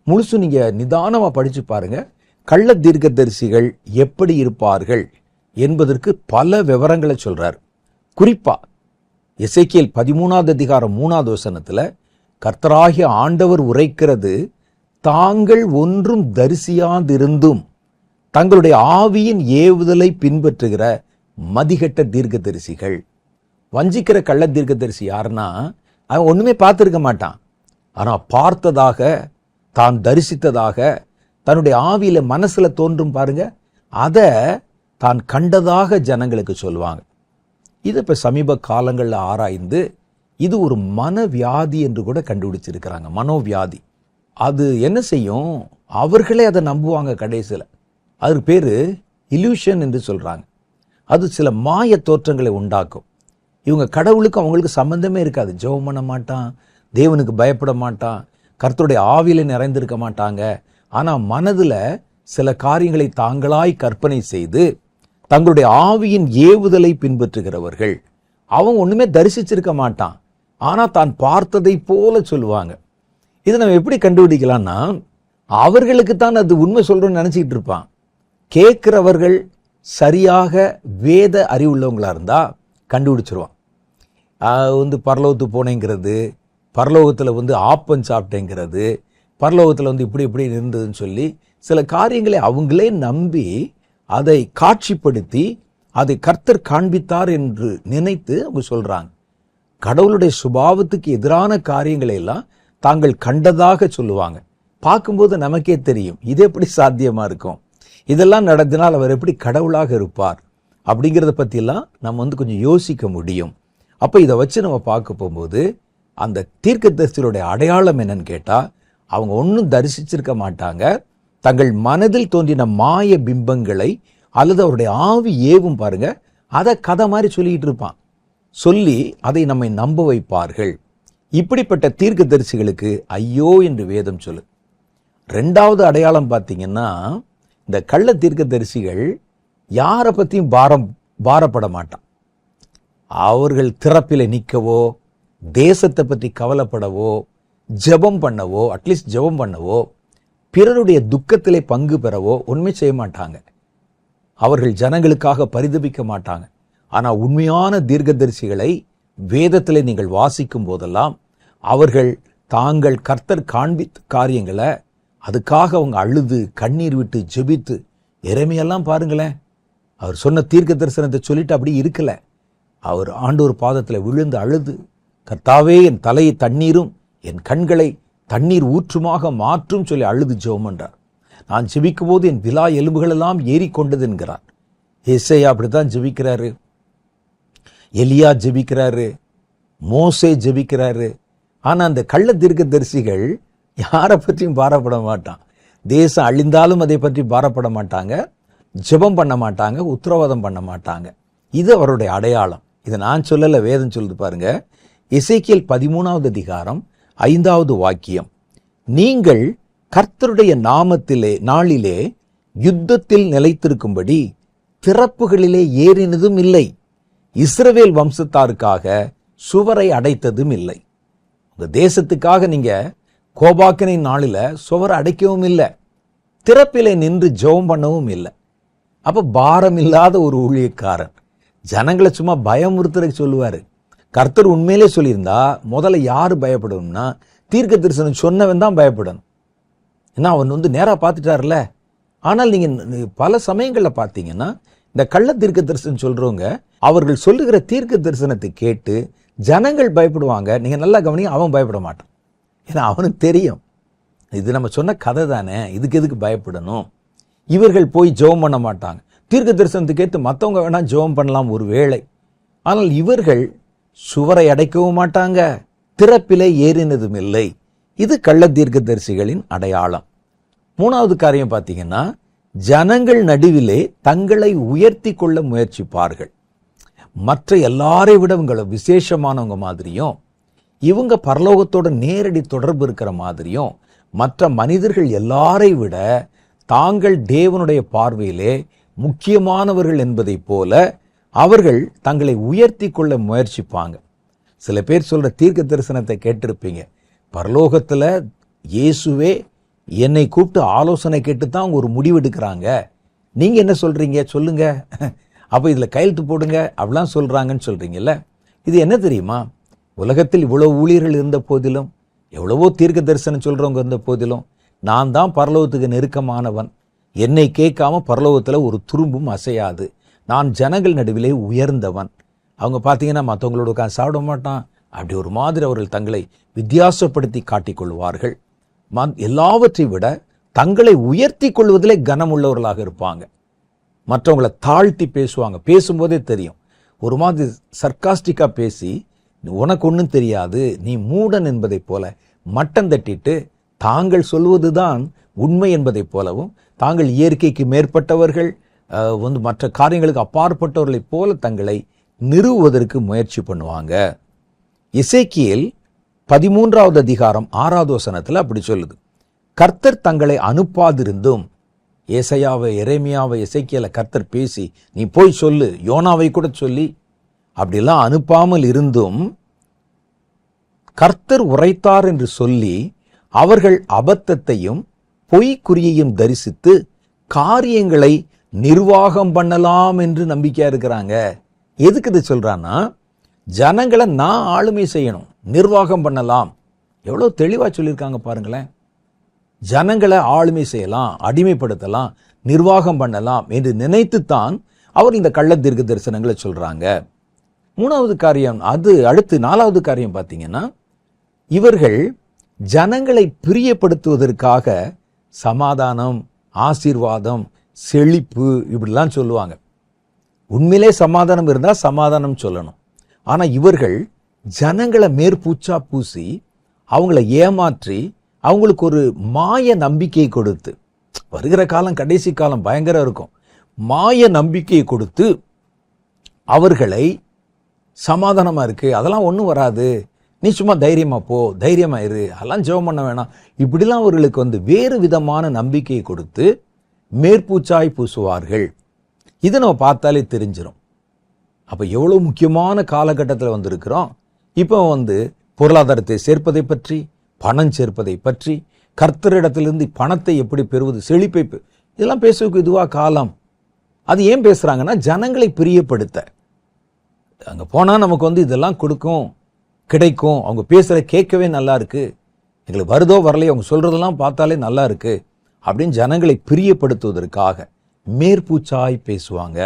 முழுசு நீங்க நிதானமா படிச்சு பாருங்க, கள்ள தீர்க்கதரிசிகள் எப்படி இருப்பார்கள் என்பதற்கு பல விவரங்களை சொல்றார். குறிப்பா எசேக்கியேல் 13வது அதிகாரம் 3வது வசனத்துல கர்த்தராகிய ஆண்டவர் உரைக்கிறது, தாங்கள் ஒன்றும் தரிசியாதிருந்தும் தங்களுடைய ஆவியின் ஏவுதலை பின்பற்றுகிற மதிகட்ட தீர்க்கதரிசிகள். வஞ்சிக்கிற கள்ள தீர்க்கதரிசி யாருன்னா, அவன் ஒண்ணுமே பார்த்திருக்க மாட்டான். ஆனா பார்த்ததாக, தான் தரிசித்ததாக, தன்னுடைய ஆவியில மனசுல தோன்றும் பாருங்க, அதை தான் கண்டதாக ஜனங்களுக்கு சொல்லுவாங்க. இது இப்ப சமீப காலங்களில் ஆராய்ந்து இது ஒரு மனவியாதி என்று கூட கண்டுபிடிச்சிருக்கிறாங்க. மனோவியாதி. அது என்ன செய்யும், அவர்களே அதை நம்புவாங்க கடைசியில். அதுக்கு பேரு இல்யூஷன் என்று சொல்றாங்க. அது சில மாய தோற்றங்களை உண்டாக்கும். இவங்க கடவுளுக்கு அவங்களுக்கு சம்பந்தமே இருக்காது. ஜெபம் பண்ண மாட்டான், தேவனுக்கு பயப்பட மாட்டான், கர்த்தருடைய ஆவியில நிறைந்திருக்க மாட்டாங்க. ஆனா மனதுல சில காரியங்களை தாங்களாய் கற்பனை செய்து தங்களுடைய ஆவியின் ஏவுதலை பின்பற்றுகிறவர்கள். அவன் ஒண்ணுமே தரிசிச்சிருக்க மாட்டான், ஆனா தான் பார்த்ததை போல சொல்லுவாங்க. இதை நம்ம எப்படி கண்டுபிடிக்கலாம்னா, அவர்களுக்கு தான் அது உண்மை சொல்றோம்னு நினைச்சிட்டு இருப்பான். கேட்கிறவர்கள் சரியாக வேத அறிவுள்ளவங்களா இருந்தா கண்டுபிடிச்சிருவான். பரலோகத்துக்கு போனேங்கிறது, பரலோகத்தில் ஆப்பம் சாப்பிட்டேங்கிறது, பரலோகத்தில் இப்படி இப்படி இருந்ததுன்னு சொல்லி சில காரியங்களை அவங்களே நம்பி அதை காட்சிப்படுத்தி அதை கர்த்தர் காண்பித்தார் என்று நினைத்து அவங்க சொல்றாங்க. கடவுளுடைய சுபாவத்துக்கு எதிரான காரியங்களை எல்லாம் தாங்கள் கண்டதாக சொல்லுவாங்க. பார்க்கும்போது நமக்கே தெரியும், இது எப்படி சாத்தியமா இருக்கும், இதெல்லாம் நடத்தினால் அவர் எப்படி கடவுளாக இருப்பார் அப்படிங்கிறத பற்றியெல்லாம் நம்ம கொஞ்சம் யோசிக்க முடியும். அப்போ இதை வச்சு நம்ம பார்க்க போகும்போது அந்த தீர்க்கதரிசிகளுடைய அடையாளம் என்னன்னு கேட்டால், அவங்க ஒன்றும் தரிசிச்சிருக்க மாட்டாங்க. தங்கள் மனதில் தோன்றின மாய பிம்பங்களை அல்லது அவருடைய ஆவி ஏவும் பாருங்க, அதை கதை மாதிரி சொல்லிட்டு இருப்பான். சொல்லி அதை நம்மை நம்ப வைப்பார்கள். இப்படிப்பட்ட தீர்க்கதரிசிகளுக்கு ஐயோ என்று வேதம் சொல்லு. ரெண்டாவது அடையாளம் பார்த்தீங்கன்னா, இந்த கள்ள தீர்க்கதரிசிகள் யாரை பற்றியும் பாரப்பட மாட்டான். அவர்கள் திறப்பில் நிற்கவோ, தேசத்தை பற்றி கவலைப்படவோ, ஜெபம் பண்ணவோ, அட்லீஸ்ட் ஜெபம் பண்ணவோ, பிறருடைய துக்கத்திலே பங்கு பெறவோ உண்மை செய்ய மாட்டாங்க. அவர்கள் ஜனங்களுக்காக பரிதபிக்க மாட்டாங்க. ஆனால் உண்மையான தீர்க்கதரிசிகளை வேதத்திலே நீங்கள் வாசிக்கும் போதெல்லாம் அவர்கள் தாங்கள் கர்த்தர் காண்பித்த காரியங்களை அதுக்காக அவங்க அழுது கண்ணீர் விட்டு ஜெபித்து, எரேமியாலாம் பாருங்களேன், அவர் சொன்ன தீர்க்க தரிசனத்தை சொல்லிட்டு அப்படி இருக்கல. அவர் ஆண்டவர் பாதத்தில் விழுந்து அழுது, கர்த்தாவே என் தலையை தண்ணீரும் என் கண்களை தண்ணீர் ஊற்றுமாக மாற்றும் சொல்லி அழுது ஜெபம் என்றார். நான் ஜெபிக்கும் போது என் விலா எலும்புகள் எல்லாம் ஏறிக்கொண்டது என்கிறார். ஏசாயா அப்படித்தான் ஜெபிக்கிறாரு, எலியா ஜெபிக்கிறாரு, மோசே ஜெபிக்கிறாரு. ஆனா அந்த கள்ள தீர்க்கதரிசிகள் யாரை பற்றியும் பாரப்பட மாட்டான். தேசம் அழிந்தாலும் அதை பற்றி பாரப்பட மாட்டாங்க, ஜெபம் பண்ண மாட்டாங்க, உத்தரவாதம் பண்ண மாட்டாங்க. இது அவருடைய அடையாளம். இதை நான் சொல்லல, வேதம் சொல்லுது பாருங்க. எசேக்கியேல் 13வது அதிகாரம் 5வது வாக்கியம், நீங்கள் கர்த்தருடைய நாளிலே யுத்தத்தில் நிலைத்திருக்கும்படி திறப்புகளிலே ஏறினதும் இல்லை, இஸ்ரவேல் வம்சத்தாருக்காக சுவரை அடைத்ததும் இல்லை. உங்க தேசத்துக்காக நீங்க கோபாக்கினை நாளில சுவரை அடைக்கவும் இல்லை, திறப்பிலே நின்று ஜெபம் பண்ணவும் இல்லை. அப்ப பாரம் இல்லாத ஒரு ஊழியக்காரன் ஜனங்களை சும்மா பயமுறுத்துறதுக்கு சொல்லுவாரு. கர்த்தர் உண்மையிலே சொல்லியிருந்தா முதல்ல யாரு பயப்படணும்னா, தீர்க்க தரிசனம் சொன்னவன் தான் பயப்படணும். ஏன்னா அவன் நேரா பார்த்துட்டார்ல. ஆனால் நீங்க பல சமயங்கள்ல பார்த்தீங்கன்னா, இந்த கள்ள தீர்க்க தரிசனம் சொல்றவங்க அவர்கள் சொல்லுகிற தீர்க்க தரிசனத்தை கேட்டு ஜனங்கள் பயப்படுவாங்க. நீங்க நல்லா கவனிங்க, அவன் பயப்பட மாட்டான். ஏன்னா அவனுக்கு தெரியும், இது நம்ம சொன்ன கதை தானே, இதுக்கு எதுக்கு பயப்படணும். இவர்கள் போய் ஜெபம் பண்ண மாட்டாங்க. தீர்க்க தரிசனத்தை கேட்டு மற்றவங்க வேணா ஜெபம் பண்ணலாம் ஒரு வேளை. ஆனால் இவர்கள் சுவரை அடைக்கவும் மாட்டாங்க, திறப்பிலே ஏறினதும் இல்லை. இது கள்ள தீர்க்கதரிசிகளின் அடையாளம். மூணாவது காரியம் பார்த்தீங்கன்னா, ஜனங்கள் நடுவிலே தங்களை உயர்த்தி கொள்ள முயற்சிப்பார்கள். மற்ற எல்லாரை விட இவங்களை விசேஷமானவங்க மாதிரியும், இவங்க பரலோகத்தோட நேரடி தொடர்பு இருக்கிற மாதிரியும், மற்ற மனிதர்கள் எல்லாரை விட தாங்கள் தேவனுடைய பார்வையிலே முக்கியமானவர்கள் என்பதை போல அவர்கள் தங்களை உயர்த்தி கொள்ள முயற்சிப்பாங்க. சில பேர் சொல்ற தீர்க்க தரிசனத்தை கேட்டிருப்பீங்க. பரலோகத்துல இயேசுவே என்னை கூப்பிட்டு ஆலோசனை கேட்டு தான் ஒரு முடிவு எடுக்கிறாங்க, நீங்க என்ன சொல்றீங்க சொல்லுங்க, அப்ப இதுல கையெழுத்து போடுங்க அப்படிலாம் சொல்றாங்கன்னு சொல்றீங்கல்ல. இது என்ன தெரியுமா, உலகத்தில் இவ்வளவு ஊழியர்கள் இருந்த போதிலும், எவ்வளவோ தீர்க்க தரிசனம் சொல்றவங்க இருந்த போதிலும், நான் தான் பரலோகத்துக்கு நெருக்கமானவன், என்னை கேட்காம பரலோகத்துல ஒரு துரும்பும் அசையாது, நான் ஜனங்கள் நடுவிலே உயர்ந்தவன். அவங்க பார்த்தீங்கன்னா மற்றவங்களோட உட்காந்து சாப்பிட மாட்டான், அப்படி ஒரு மாதிரி அவர்கள் தங்களை வித்தியாசப்படுத்தி காட்டிக்கொள்வார்கள். எல்லாவற்றை விட தங்களை உயர்த்தி கொள்வதிலே கனமுள்ளவர்களாக இருப்பாங்க. மற்றவங்களை தாழ்த்தி பேசுவாங்க. பேசும்போதே தெரியும். ஒரு மாதிரி சர்க்காஸ்டிக்கா பேசி, உனக்கு ஒன்றும் தெரியாது, நீ மூடன் என்பதை போல மட்டம் தட்டிட்டு தாங்கள் சொல்வதுதான் உண்மை என்பதை போலவும், தாங்கள் இயற்கைக்கு மேற்பட்டவர்கள், மற்ற காரியங்களுக்கு அப்பாற்பட்டவர்களைப் போல தங்களை நிறுவுவதற்கு முயற்சி பண்ணுவாங்க. எசேக்கியேல் 13வது அதிகாரம் 6வது வசனத்தில் அப்படி சொல்லுது. கர்த்தர் தங்களை அனுப்பாதிருந்தும், ஏசாயாவை, எரேமியாவை, எசேக்கியேலை கர்த்தர் பேசி நீ போய் சொல்லு, யோனாவை கூட சொல்லி அப்படிலாம் அனுப்பாமல் இருந்தும் கர்த்தர் உரைத்தார் என்று சொல்லி அவர்கள் அபத்தத்தையும் பொய்க்குறியையும் தரிசித்து காரியங்களை நிர்வாகம் பண்ணலாம் என்று நம்பிக்கையா இருக்கிறாங்க. எதுக்கு இது சொல்றான்னா, ஜனங்களை நான் ஆளுமை செய்யணும், நிர்வாகம் பண்ணலாம். எவ்வளவு தெளிவா சொல்லியிருக்காங்க பாருங்களேன். ஜனங்களை ஆளுமை செய்யலாம், அடிமைப்படுத்தலாம், நிர்வாகம் பண்ணலாம் என்று நினைத்துத்தான் அவர் இந்த கள்ள தீர்க்க தரிசனங்களை சொல்றாங்க. 3வது காரியம், அது அடுத்து 4வது காரியம் பார்த்தீங்கன்னா, இவர்கள் ஜனங்களை பிரியப்படுத்துவதற்காக சமாதானம், ஆசீர்வாதம், செழிப்பு இப்படிலாம் சொல்லுவாங்க. உண்மையிலே சமாதானம் இருந்தால் சமாதானம் சொல்லணும். ஆனா இவர்கள் ஜனங்களை மேற்பூச்சா பூசி, அவங்கள ஏமாற்றி, அவங்களுக்கு ஒரு மாய நம்பிக்கையை கொடுத்து, வருகிற காலம் கடைசி காலம் பயங்கரம் இருக்கும், மாய நம்பிக்கையை கொடுத்து அவர்களை சமாதானமா இருக்கு, அதெல்லாம் ஒன்றும் வராது, நீ சும்மா தைரியமா போ, தைரியமா இரு, அதெல்லாம் ஜெபம் பண்ண வேணாம், இப்படிலாம் அவர்களுக்கு வேறு விதமான நம்பிக்கையை கொடுத்து மேற்பூச்சாய் பூசுவார்கள். இதை நம்ம பார்த்தாலே தெரிஞ்சிடும். அப்ப எவ்வளவு முக்கியமான காலகட்டத்தில் வந்திருக்கிறோம். இப்போ பொருளாதாரத்தை சேர்ப்பதை பற்றி, பணம் சேர்ப்பதை பற்றி, கர்த்தரிடத்திலிருந்து பணத்தை எப்படி பெறுவது, செழிப்பை, இதெல்லாம் பேசுவதற்கு இதுவா காலம். அது ஏன் பேசுறாங்கன்னா, ஜனங்களை பிரியப்படுத்த. அங்க போனா நமக்கு இதெல்லாம் கொடுக்கும், கிடைக்கும், அவங்க பேசுற கேட்கவே நல்லா இருக்கு, எங்களுக்கு வருதோ வரலையோ அவங்க சொல்றதெல்லாம் பார்த்தாலே நல்லா இருக்கு அப்படின்னு ஜனங்களை பிரியப்படுத்துவதற்காக மேற்பூச்சாய் பேசுவாங்க.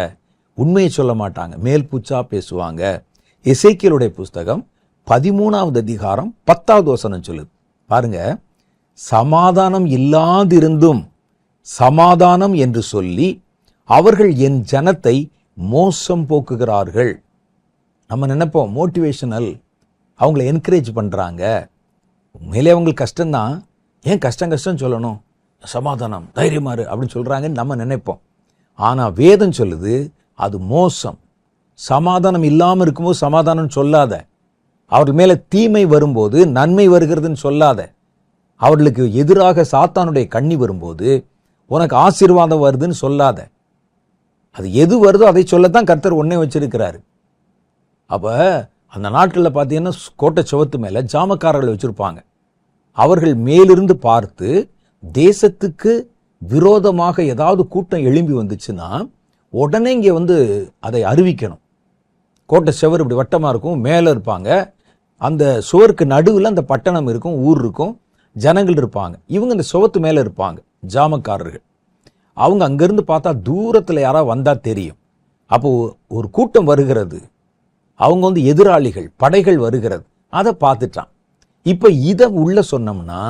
உண்மையை சொல்ல மாட்டாங்க, மேல்பூச்சா பேசுவாங்க. எசேக்கியேலுடைய புஸ்தகம் 13வது அதிகாரம் 10வது வசனம் சொல்லுது பாருங்க. சமாதானம் இல்லாதிருந்தும் சமாதானம் என்று சொல்லி அவர்கள் என் ஜனத்தை மோசம் போக்குகிறார்கள். நம்ம நினைப்போம் மோட்டிவேஷனல், அவங்கள என்கரேஜ் பண்றாங்க. உண்மையிலே அவங்களுக்கு கஷ்டம்தான், ஏன் கஷ்டம் சொல்லணும், சமாதானம், தைரியமாறு அப்படின்னு சொல்றாங்கன்னு நம்ம நினைப்போம். ஆனா வேதம் சொல்லுது அது மோசம். சமாதானம் இல்லாமல் இருக்கும்போது சமாதானம் சொல்லாத, அவர்கள் மேல தீமை வரும்போது நன்மை வருகிறதுன்னு சொல்லாத, அவர்களுக்கு எதிராக சாத்தானுடைய கண்ணி வரும்போது உனக்கு ஆசீர்வாதம் வருதுன்னு சொல்லாத. அது எது வருதோ அதை சொல்லத்தான் கர்த்தர் ஒன்னே வச்சிருக்கிறாரு. அப்ப அந்த நாட்டில் பார்த்தீங்கன்னா கோட்டை சுவத்து மேல ஜாமக்காரர்கள் வச்சிருப்பாங்க. அவர்கள் மேலிருந்து பார்த்து தேசத்துக்கு விரோதமாக ஏதாவது கூட்டம் எழும்பி வந்துச்சுன்னா உடனே இங்கே அதை அறிவிக்கணும். கோட்டை சுவர் இப்படி வட்டமாக இருக்கும், மேலே இருப்பாங்க, அந்த சுவருக்கு நடுவில் அந்த பட்டணம் இருக்கும், ஊர் இருக்கும், ஜனங்கள் இருப்பாங்க. இவங்க அந்த சுவத்து மேலே இருப்பாங்க, ஜாமக்காரர்கள். அவங்க அங்கேருந்து பார்த்தா தூரத்தில் யாராவது வந்தால் தெரியும். அப்போ ஒரு கூட்டம் வருகிறது, அவங்க எதிராளிகள், படைகள் வருகிறது, அதை பார்த்துட்டான். இப்போ இதை உள்ள சொன்னோம்னா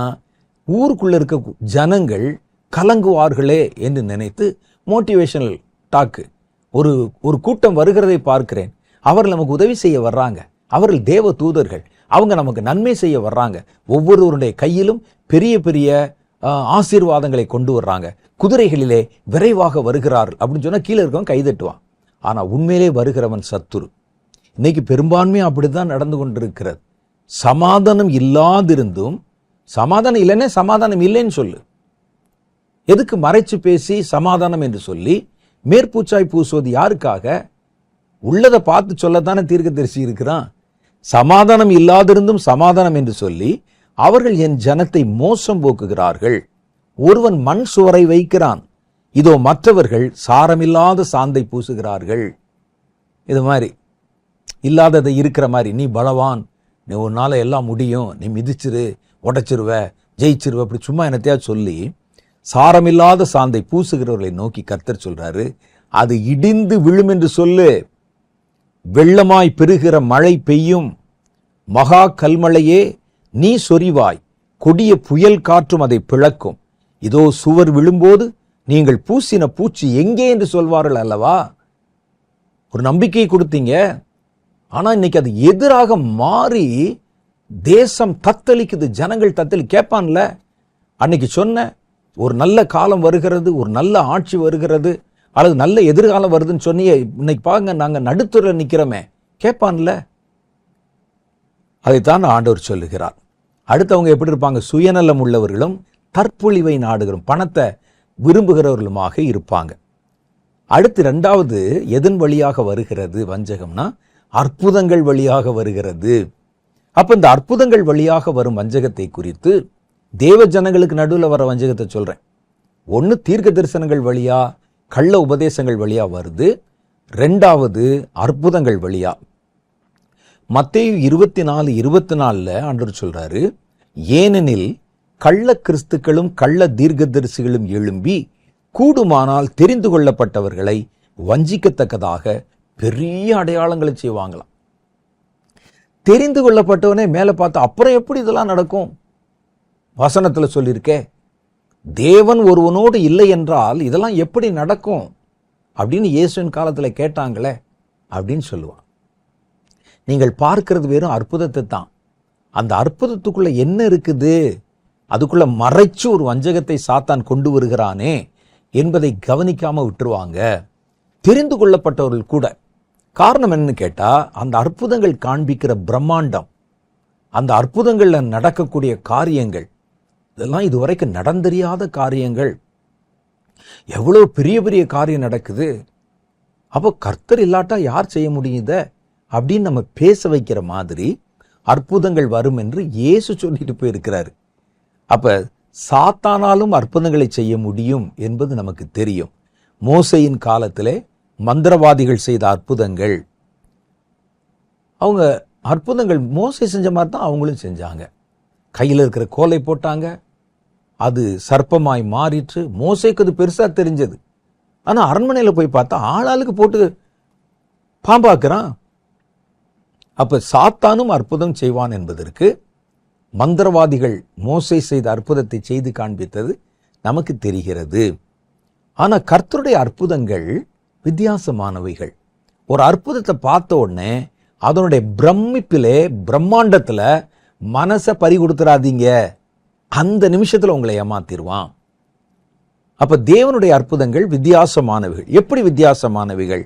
ஊருக்குள்ள இருக்க ஜனங்கள் கலங்குவார்களே என்று நினைத்து மோட்டிவேஷனல் டாக்கு, ஒரு கூட்டம் வருகிறதை பார்க்கிறேன், அவர்கள் நமக்கு உதவி செய்ய வர்றாங்க, அவர்கள் தேவ தூதர்கள், அவங்க நமக்கு நன்மை செய்ய வர்றாங்க, ஒவ்வொருவருடைய கையிலும் பெரிய பெரிய ஆசீர்வாதங்களை கொண்டு வர்றாங்க, குதிரைகளிலே விரைவாக வருகிறார்கள் அப்படின்னு சொன்னா கீழே இருக்கவன் கைதட்டுவான். ஆனா உண்மையிலே வருகிறவன் சத்துரு. இன்னைக்கு பெரும்பான்மையா அப்படித்தான் நடந்து கொண்டிருக்கிறது. சமாதானம் இல்லாதிருந்தும், சமாதானம் இல்லைன்னா சமாதானம் இல்லைன்னு சொல்லு, எதுக்கு மறைச்சு பேசி சமாதானம் என்று சொல்லி மேற்பூச்சாய் பூசுவது யாருக்காக? உள்ளதை பார்த்து சொல்லத்தானே தீர்க்கதரிசி இருக்கிறான். சமாதானம் இல்லாதிருந்தும் சமாதானம் என்று சொல்லி அவர்கள் என் ஜனத்தை மோசம் போக்குகிறார்கள். ஒருவன் மண் சுவரை வைக்கிறான், இதோ மற்றவர்கள் சாரமில்லாத சாந்தை பூசுகிறார்கள். இது மாதிரி இல்லாததை இருக்கிற மாதிரி, நீ பலவான், நீ ஒரு நாளை எல்லாம் முடியும், நீ மிதிச்சிரு, உடைச்சிருவ, ஜெயிச்சிருவ, அப்படி சும்மா என்னத்தையா சொல்லி சாரமில்லாத சாந்தை பூசுகிறவர்களை நோக்கி கர்த்தர் சொல்றாரு, அது இடிந்து விழும் என்று சொல்லு. வெள்ளமாய் பெருகிற மழை பெய்யும், மகா கல்மழையே நீ சொரிவாய், கொடிய புயல் காற்றும் அதை பிளக்கும். இதோ சுவர் விழும்போது நீங்கள் பூசின பூச்சி எங்கே என்று சொல்வார்கள் அல்லவா? ஒரு நம்பிக்கை கொடுத்தீங்க, ஆனா இன்னைக்கு அது எதிராக மாறி தேசம் தத்தளிக்குது, ஜனங்கள் தத்தளி. கேட்பான்ல, அன்னைக்கு சொன்ன ஒரு நல்ல காலம் வருகிறது, ஒரு நல்ல ஆட்சி வருகிறது, அல்லது நல்ல எதிர்காலம் வருதுன்னு சொன்னியே, இன்னைக்கு பாருங்க நாங்க நடுத்துறையில் நிக்கிறோமே, கேட்பான்ல. அதைத்தான் ஆண்டவர் சொல்லுகிறார். அடுத்தவங்க எப்படி இருப்பாங்க? சுயநலம் உள்ளவர்களும் தற்பொழிவை நாடுகிறோம், பணத்தை விரும்புகிறவர்களுமாக இருப்பாங்க. அடுத்து இரண்டாவது எதன் வழியாக வருகிறது வஞ்சகம்னா? அற்புதங்கள் வழியாக வருகிறது. அப்ப இந்த அற்புதங்கள் வழியாக வரும் வஞ்சகத்தை குறித்து தேவ ஜனங்களுக்கு நடுவில் வர வஞ்சகத்தை சொல்றேன். ஒன்னு தீர்க்க தரிசனங்கள் வழியா, கள்ள உபதேசங்கள் வழியா வருது. ரெண்டாவது அற்புதங்கள் வழியா. மத்தேயு 24:24 ஆண்டவர் சொல்றாரு, ஏனெனில் கள்ள கிறிஸ்துக்களும் கள்ள தீர்க்கதரிசிகளும் எழும்பி கூடுமானால் தெரிந்து கொள்ளப்பட்டவர்களை வஞ்சிக்கத்தக்கதாக பெரிய அடையாளங்களை செய்வாங்களாம். தெரிந்து கொள்ளப்பட்டவனே மேல பார்த்தா அப்புறம் எப்படி இதெல்லாம் நடக்கும்? வசனத்துல சொல்லியிருக்கே, தேவன் ஒருவனோடு இல்லை என்றால் இதெல்லாம் எப்படி நடக்கும் அப்படின்னு இயேசுவின் காலத்துல கேட்டாங்களே அப்படின்னு சொல்லுவான். நீங்கள் பார்க்கிறது வெறும் அற்புதத்தை தான். அந்த அற்புதத்துக்குள்ள என்ன இருக்குது, அதுக்குள்ள மறைச்சு ஒரு வஞ்சகத்தை சாத்தான் கொண்டு வருகிறானே என்பதை கவனிக்காம விட்டுருவாங்க. தெரிந்து கொள்ளப்பட்டவர்கள் கூட. காரணம் என்னன்னு கேட்டா, அந்த அற்புதங்கள் காண்பிக்கிற பிரம்மாண்டம், அந்த அற்புதங்கள்ல நடக்கக்கூடிய காரியங்கள், இதெல்லாம் இதுவரைக்கும் நடந்தறியாத காரியங்கள். எவ்வளவு பெரிய பெரிய காரியம் நடக்குது. அப்போ கர்த்தர் இல்லாட்டா யார் செய்ய முடியுத அப்படின்னு நம்ம பேச வைக்கிற மாதிரி அற்புதங்கள் வரும் என்று இயேசு சொல்லிட்டு போயிருக்கிறாரு. அப்ப சாத்தானாலும் அற்புதங்களை செய்ய முடியும் என்பது நமக்கு தெரியும். மோசையின் காலத்திலே மந்திரவாதிகள் செய்த அற்புதங்கள், அவங்க அற்புதங்கள் மோசை செஞ்ச மாதிரி தான் அவங்களும் செஞ்சாங்க. கையில் இருக்கிற கோலை போட்டாங்க, அது சர்ப்பமாய் மாறிற்று. மோசைக்கு அது பெருசா தெரிஞ்சது. ஆனா அரண்மனையில போய் பார்த்தா ஆளாளுக்கு போட்டு பாம்பாக்குறான். அப்ப சாத்தானும் அற்புதம் செய்வான் என்பதற்கு மந்திரவாதிகள் மோசை செய்த அற்புதத்தை செய்து காண்பித்தது நமக்கு தெரிகிறது. ஆனா கர்த்தருடைய அற்புதங்கள் வித்தியாசமானவைகள். ஒரு அற்புதத்தை பார்த்த உடனே அதனுடைய பிரமிப்பிலே, பிரம்மாண்டத்துல மனசை பறி கொடுத்துறாதீங்க. அந்த நிமிஷத்துல உங்களை ஏமாத்திடுவான். அப்ப தேவனுடைய அற்புதங்கள் வித்தியாசமானவைகள். எப்படி வித்தியாசமானவைகள்?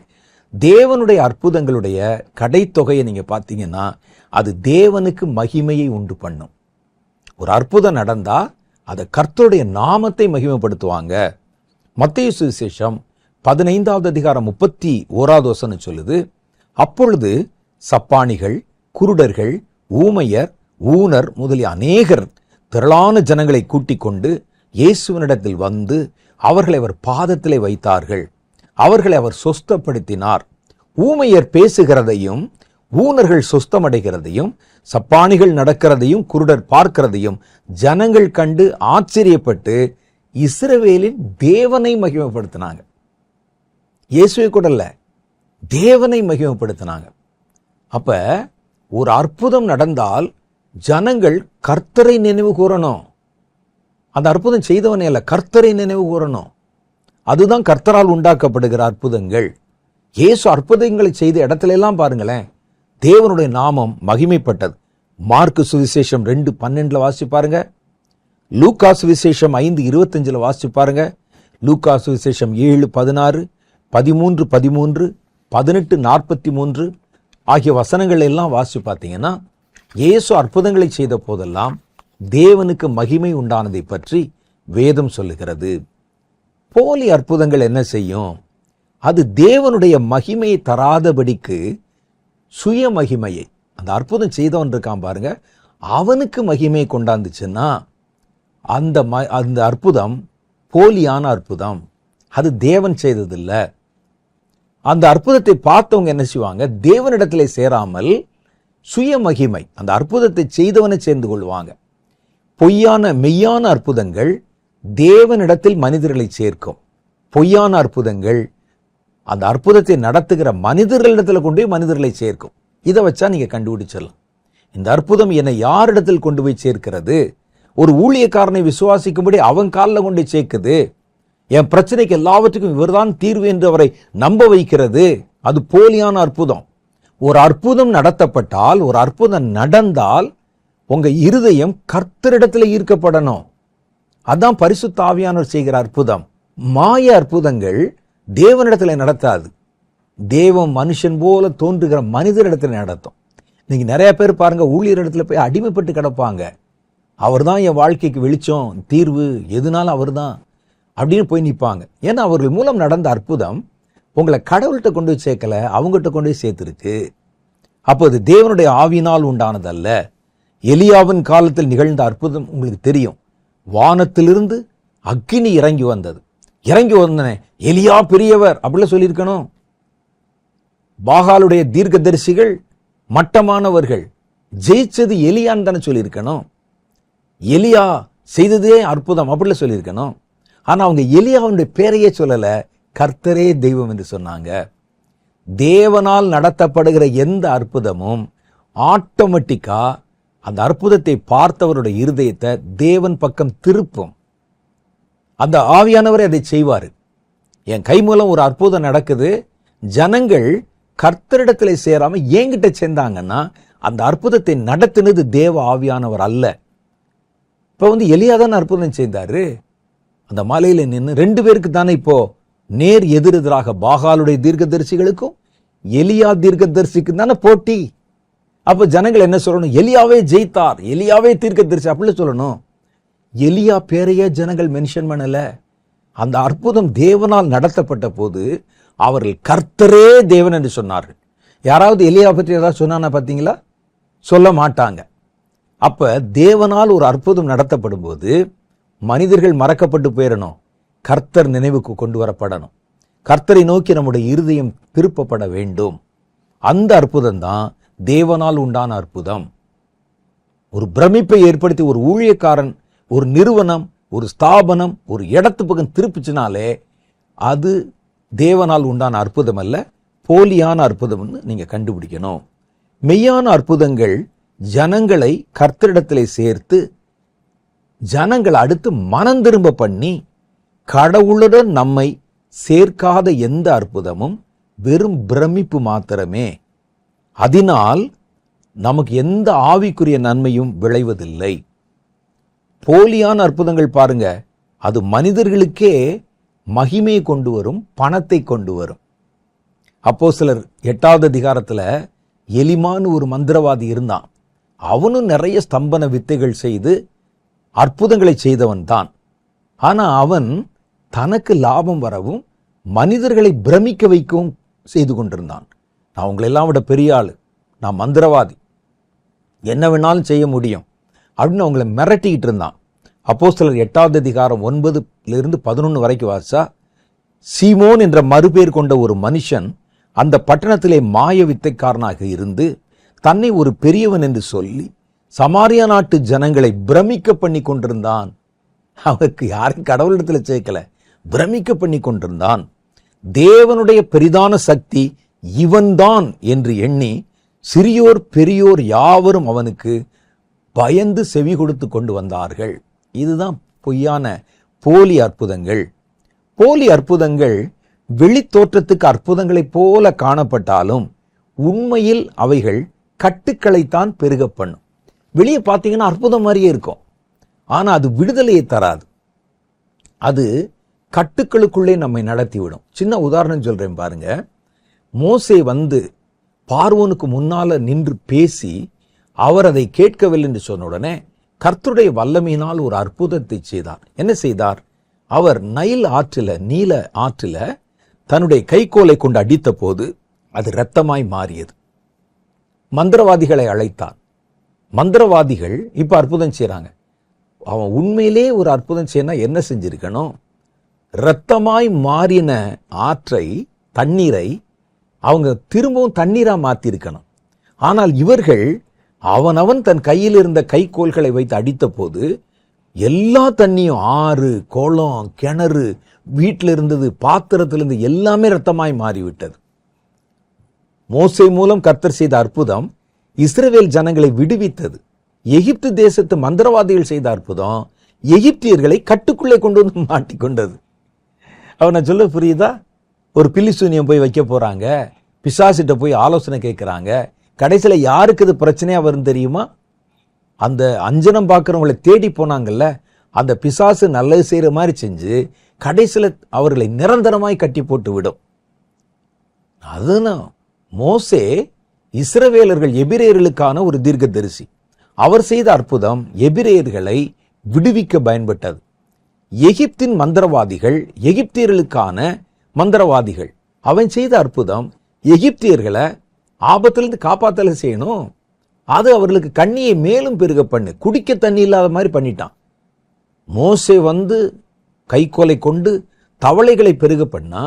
தேவனுடைய அற்புதங்களுடைய கடைத்தொகையை நீங்க பார்த்தீங்கன்னா, அது தேவனுக்கு மகிமையை உண்டு பண்ணும். ஒரு அற்புதம் நடந்தா அதை கர்த்தருடைய நாமத்தை மகிமைப்படுத்துவாங்க. மத்தேயு சுவிசேஷம் 15:31 சொல்லுது, அப்பொழுது சப்பாணிகள், குருடர்கள், ஊமையர், ஊனர் முதலிய அநேகர் திரளான ஜனங்களை கூட்டிக் கொண்டு இயேசுவினிடத்தில் வந்து அவர்களை அவர் பாதத்திலே வைத்தார்கள். அவர்களை அவர் சொஸ்தப்படுத்தினார். ஊமையர் பேசுகிறதையும், ஊனர்கள் சொஸ்தமடைகிறதையும், சப்பானிகள் நடக்கிறதையும், குருடர் பார்க்கிறதையும் ஜனங்கள் கண்டு ஆச்சரியப்பட்டு இஸ்ரவேலின் தேவனை மகிமைப்படுத்தினாங்க. இயேசுவை கூட இல்ல, தேவனை மகிமைப்படுத்தினாங்க. அப்ப ஒரு அற்புதம் நடந்தால் ஜனங்கள் கர்த்தரை நினைவு கூறணும். அந்த அற்புதம் செய்தவனே அல்ல, கர்த்தரை நினைவு கூறணும். அதுதான் கர்த்தரால் உண்டாக்கப்படுகிற அற்புதங்கள். இயேசு அற்புதங்களை செய்த இடத்துல எல்லாம் பாருங்களேன், தேவனுடைய நாமம் மகிமைப்பட்டது. மார்க்கு சுவிசேஷம் 2:12 வாசிச்சு பாருங்க. லூக்கா சுவிசேஷம் 5:25 வாசிச்சு பாருங்க. லூக்கா சுவிசேஷம் 7:16, 13:13, 18:43 ஆகிய வசனங்கள் எல்லாம் வாசிச்சு பார்த்தீங்கன்னா, இயேசு அற்புதங்களை செய்த போதெல்லாம் தேவனுக்கு மகிமை உண்டானதை பற்றி வேதம் சொல்லுகிறது. போலி அற்புதங்கள் என்ன செய்யும்? அது தேவனுடைய மகிமையை தராதபடிக்கு சுய மகிமையை, அந்த அற்புதம் செய்தவன் இருக்கான் பாருங்க, அவனுக்கு மகிமையை கொண்டாந்துச்சுன்னா அந்த அற்புதம் போலியான அற்புதம், அது தேவன் செய்ததில்லை. அந்த அற்புதத்தை பார்த்தவங்க என்ன செய்வாங்க? தேவனிடத்திலே சேராமல் சுய மகிமை, அந்த அற்புதத்தை செய்தவனை சேர்ந்து கொள்வாங்க. பொய்யான மெய்யான அற்புதங்கள் தேவனிடத்தில் மனிதர்களை சேர்க்கும். பொய்யான அற்புதங்கள் அந்த அற்புதத்தை நடத்துகிற மனிதர்களிடத்துல கொண்டு மனிதர்களை சேர்க்கும். இதை வச்சா நீங்க கண்டுபிடிச்சிடலாம். இந்த அற்புதம் என்னை யாரிடத்தில் கொண்டு போய் சேர்க்கிறது? ஒரு ஊழியக்காரனை விசுவாசிக்கும்படி அவன் காலில் கொண்டு சேர்க்குது. என் பிரச்சனைக்கு எல்லாவற்றுக்கும் இவர்தான் தீர்வு என்று அவரை நம்ப வைக்கிறது. அது போலியான அற்புதம். ஒரு அற்புதம் நடத்தப்பட்டால், ஒரு அற்புதம் நடந்தால் உங்க இருதயம் கர்த்தரிடத்தில் ஈர்க்கப்படணும். அதான் பரிசுத்த ஆவியானவர் செய்கிற அற்புதம். மாய அற்புதங்கள் தேவனிடத்தில் நடத்தாது. தேவன் மனுஷன் போல தோன்றுகிற மனிதரிடத்தில் நடத்தும். நீங்க நிறைய பேர் பாருங்க, ஊழியர் இடத்துல போய் அடிமைப்பட்டு கிடப்பாங்க. அவர் தான் என் வாழ்க்கைக்கு வெளிச்சம், தீர்வு, எதுனாலும் அவர் தான் அப்படின்னு போய் நிற்பாங்க. ஏன்னா அவர்கள் மூலம் நடந்த அற்புதம் உங்களை கடவுள்கிட்ட கொண்டு போய் சேர்க்கல, அவங்ககிட்ட கொண்டு போய் சேர்த்துருக்கு. அப்போ அது தேவனுடைய ஆவியினால் உண்டானதல்ல. எலியாவின் காலத்தில் நிகழ்ந்த அற்புதம் உங்களுக்கு தெரியும். வானத்திலிருந்து அக்கினி இறங்கி வந்தது. இறங்கி வந்தனே எலியா பெரியவர் அப்படிலாம் சொல்லியிருக்கணும். பாகாலுடைய தீர்க்கதரிசிகள் மட்டமானவர்கள், ஜெயிச்சது எலியான்னு தானே சொல்லியிருக்கணும். எலியா செய்ததே அற்புதம் அப்படிலாம் சொல்லியிருக்கணும். ஆனா அவங்க எலியாவுடைய பேரையே சொல்லல, கர்த்தரே தெய்வம் என்று சொன்னாங்க. தேவனால் நடத்தப்படுகிற எந்த அற்புதமும் ஆட்டோமேட்டிக்கா அந்த அற்புதத்தை பார்த்தவருடைய இருதயத்தை தேவன் பக்கம் திருப்பும். அந்த ஆவியானவரே அதை செய்வார். என் கை மூலம் ஒரு அற்புதம் நடக்குது, ஜனங்கள் கர்த்தரிடத்தில் சேராம என்கிட்ட சேர்ந்தாங்கன்னா அந்த அற்புதத்தை நடத்தினது தேவ ஆவியானவர் அல்ல. இப்ப எலியா தானே அற்புதம் செய்தாரு. அந்த மலையில நின்று 2 பேருக்கு தானே இப்போ நேர் எதிரெதிராக பாகாலுடைய தீர்க்கதரிசிகளுக்கும் எலியா தீர்க்கதரிசிக்கும் தானே போட்டி. அப்ப ஜனங்கள் என்ன சொல்லணும்? எலியாவே ஜெயித்தார், எலியாவே தீர்க்கதரிசி அப்படி சொல்லணும். எலியா பேரையே ஜனங்கள் மென்ஷன் பண்ணல. அந்த அற்புதம் தேவனால் நடத்தப்பட்ட போது அவர்கள் கர்த்தரே தேவன் என்று சொன்னார்கள். யாராவது எலியா பற்றி ஏதாவது சொன்னானா பார்த்தீங்களா? சொல்ல மாட்டாங்க. அப்ப தேவனால் ஒரு அற்புதம் நடத்தப்படும் போது மனிதர்கள் மறக்கப்பட்டு போயிடணும், கர்த்தர் நினைவுக்கு கொண்டு வரப்படணும். கர்த்தரை நோக்கி நம்முடைய இருதயம் திருப்பப்பட வேண்டும். அந்த அற்புதம் தான் தேவனால் உண்டான அற்புதம். ஒரு பிரமிப்பை ஏற்படுத்தி ஒரு ஊழியக்காரன், ஒரு நிறுவனம், ஒரு ஸ்தாபனம் ஒரு இடத்து பக்கம் திருப்பிச்சினாலே அது தேவனால் உண்டான அற்புதம் அல்ல, போலியான அற்புதம்னு நீங்க கண்டுபிடிக்கணும். மெய்யான அற்புதங்கள் ஜனங்களை கர்த்தரிடத்திலே சேர்த்து ஜனங்கள் அடுத்து மனம் திரும்ப பண்ணி, கடவுளுடன் நம்மை சேர்க்காத எந்த அற்புதமும் வெறும் பிரமிப்பு மாத்திரமே. அதனால் நமக்கு எந்த ஆவிக்குரிய நன்மையும் விளைவதில்லை. போலியான அற்புதங்கள் பாருங்க, அது மனிதர்களுக்கே மகிமையை கொண்டு வரும், பணத்தை கொண்டு வரும். அப்போஸ்தலர் 8வது அதிகாரத்துல எலிமான்னு ஒரு மந்திரவாதி இருந்தான். அவனும் நிறைய ஸ்தம்பன வித்தைகள் செய்து அற்புதங்களை செய்தவன் தான். ஆனா அவன் தனக்கு லாபம் வரவும் மனிதர்களை பிரமிக்க வைக்கவும் செய்து கொண்டிருந்தான். நான் உங்களெல்லாம் விட பெரிய ஆளு, நான் மந்திரவாதி, என்ன வேணாலும் செய்ய முடியும் அப்படின்னு அவங்களை மிரட்டிக்கிட்டு இருந்தான். அப்போஸ்தலர் 8வது அதிகாரம் 9-11 வரைக்கும் வாசா, சீமோன் என்ற மறுபேர் கொண்ட ஒரு மனுஷன் அந்த பட்டணத்திலே மாய வித்தைக்காரனாக இருந்து தன்னை ஒரு பெரியவன் என்று சொல்லி சமாரியா நாட்டு ஜனங்களை பிரமிக்க பண்ணி கொண்டிருந்தான். அவருக்கு யாரையும் கடவுளிடத்தில் சேர்க்கல, பிரமிக்க பண்ணி கொண்டிருந்தான். தேவனுடைய பெரிதான சக்தி இவன்தான் என்று எண்ணி சிறியோர் பெரியோர் யாவரும் அவனுக்கு பயந்து செவி கொடுத்து கொண்டு வந்தார்கள். இதுதான் பொய்யான போலி அற்புதங்கள். போலி அற்புதங்கள் வெளித்தோற்றத்துக்கு அற்புதங்களைப் போல காணப்பட்டாலும் உண்மையில் அவைகள் கட்டுக்களைத்தான் பெருக பண்ணும். வெளியே பார்த்தீங்கன்னா அற்புதம் மாதிரியே இருக்கும், ஆனா அது விடுதலையை தராது. அது கட்டுக்களுக்குள்ளே நம்மை நடத்திவிடும். சின்ன உதாரணம் சொல்றேன் பாருங்க. மோசே பார்வோனுக்கு முன்னால நின்று பேசி அவர் அதை கேட்கவில்லை என்று சொன்ன உடனே கர்த்தருடைய வல்லமையினால் ஒரு அற்புதத்தை செய்தார். என்ன செய்தார்? அவர் நைல் ஆற்றில, நீல ஆற்றில தன்னுடைய கைக்கோலை கொண்டு அடித்த போது அது இரத்தமாய் மாறியது. மந்திரவாதிகளை அழைத்தார். மந்திரவாதிகள் இப்ப அற்புதம் செய்யறாங்க. அவன் உண்மையிலே ஒரு அற்புதம் செய்யணும், என்ன செஞ்சிருக்கணும்? இரத்தமாய் மாறின ஆற்றை, தண்ணீரை அவங்க திரும்பவும் தண்ணீரா மாத்திருக்கணும். ஆனால் இவர்கள் அவனவன் தன் கையில் இருந்த கைக்கோல்களை வைத்து அடித்த போது எல்லா தண்ணியும், ஆறு, குளம், கிணறு, வீட்டில் இருந்தது, பாத்திரத்திலிருந்து எல்லாமே இரத்தமாய் மாறிவிட்டது. மோசே மூலம் கர்த்தர் செய்த அற்புதம் இஸ்ரவேல் ஜனங்களை விடுவித்தது. எகிப்து தேசத்து மந்திரவாதிகள் செய்த அற்புதம் எகிப்தியர்களை கட்டுக்குள்ளே கொண்டு வந்து மாட்டிக்கொண்டது. அவனை சொல்ல புரியுதா? ஒரு பில்லிசூனியம் போய் வைக்க போறாங்க, பிசாசிட்ட போய் ஆலோசனை கேட்கிறாங்க. கடைசியில யாருக்கு இது பிரச்சனையா வரும் தெரியுமா? அந்த அஞ்சனம் பார்க்கிறவங்களை தேடி போனாங்கல்ல, அந்த பிசாசு நல்லது செய்யற மாதிரி செஞ்சு கடைசியில அவர்களை நிரந்தரமாய் கட்டி போட்டு விடும். அதுதான் மோசே இஸ்ரவேலர்கள் எபிரேயர்களுக்கான ஒரு தீர்க்கதரிசி. அவர் செய்த அற்புதம் எபிரேயர்களை விடுவிக்க பயன்பட்டது. எகிப்தின் மந்திரவாதிகள் எகிப்தியர்களுக்கான மந்திரவாதிகள். அவன் செய்த அற்புதம் எகிப்தியர்களை ஆபத்திலிருந்து காப்பாத்தல செய்யணும். அது அவர்களுக்கு கண்ணியை மேலும் பெருக பண்ணு, குடிக்க தண்ணி இல்லாத மாதிரி பண்ணிட்டான். மோசே வந்து கைக்கோலை கொண்டு தவளைகளை பெருக பண்ணா,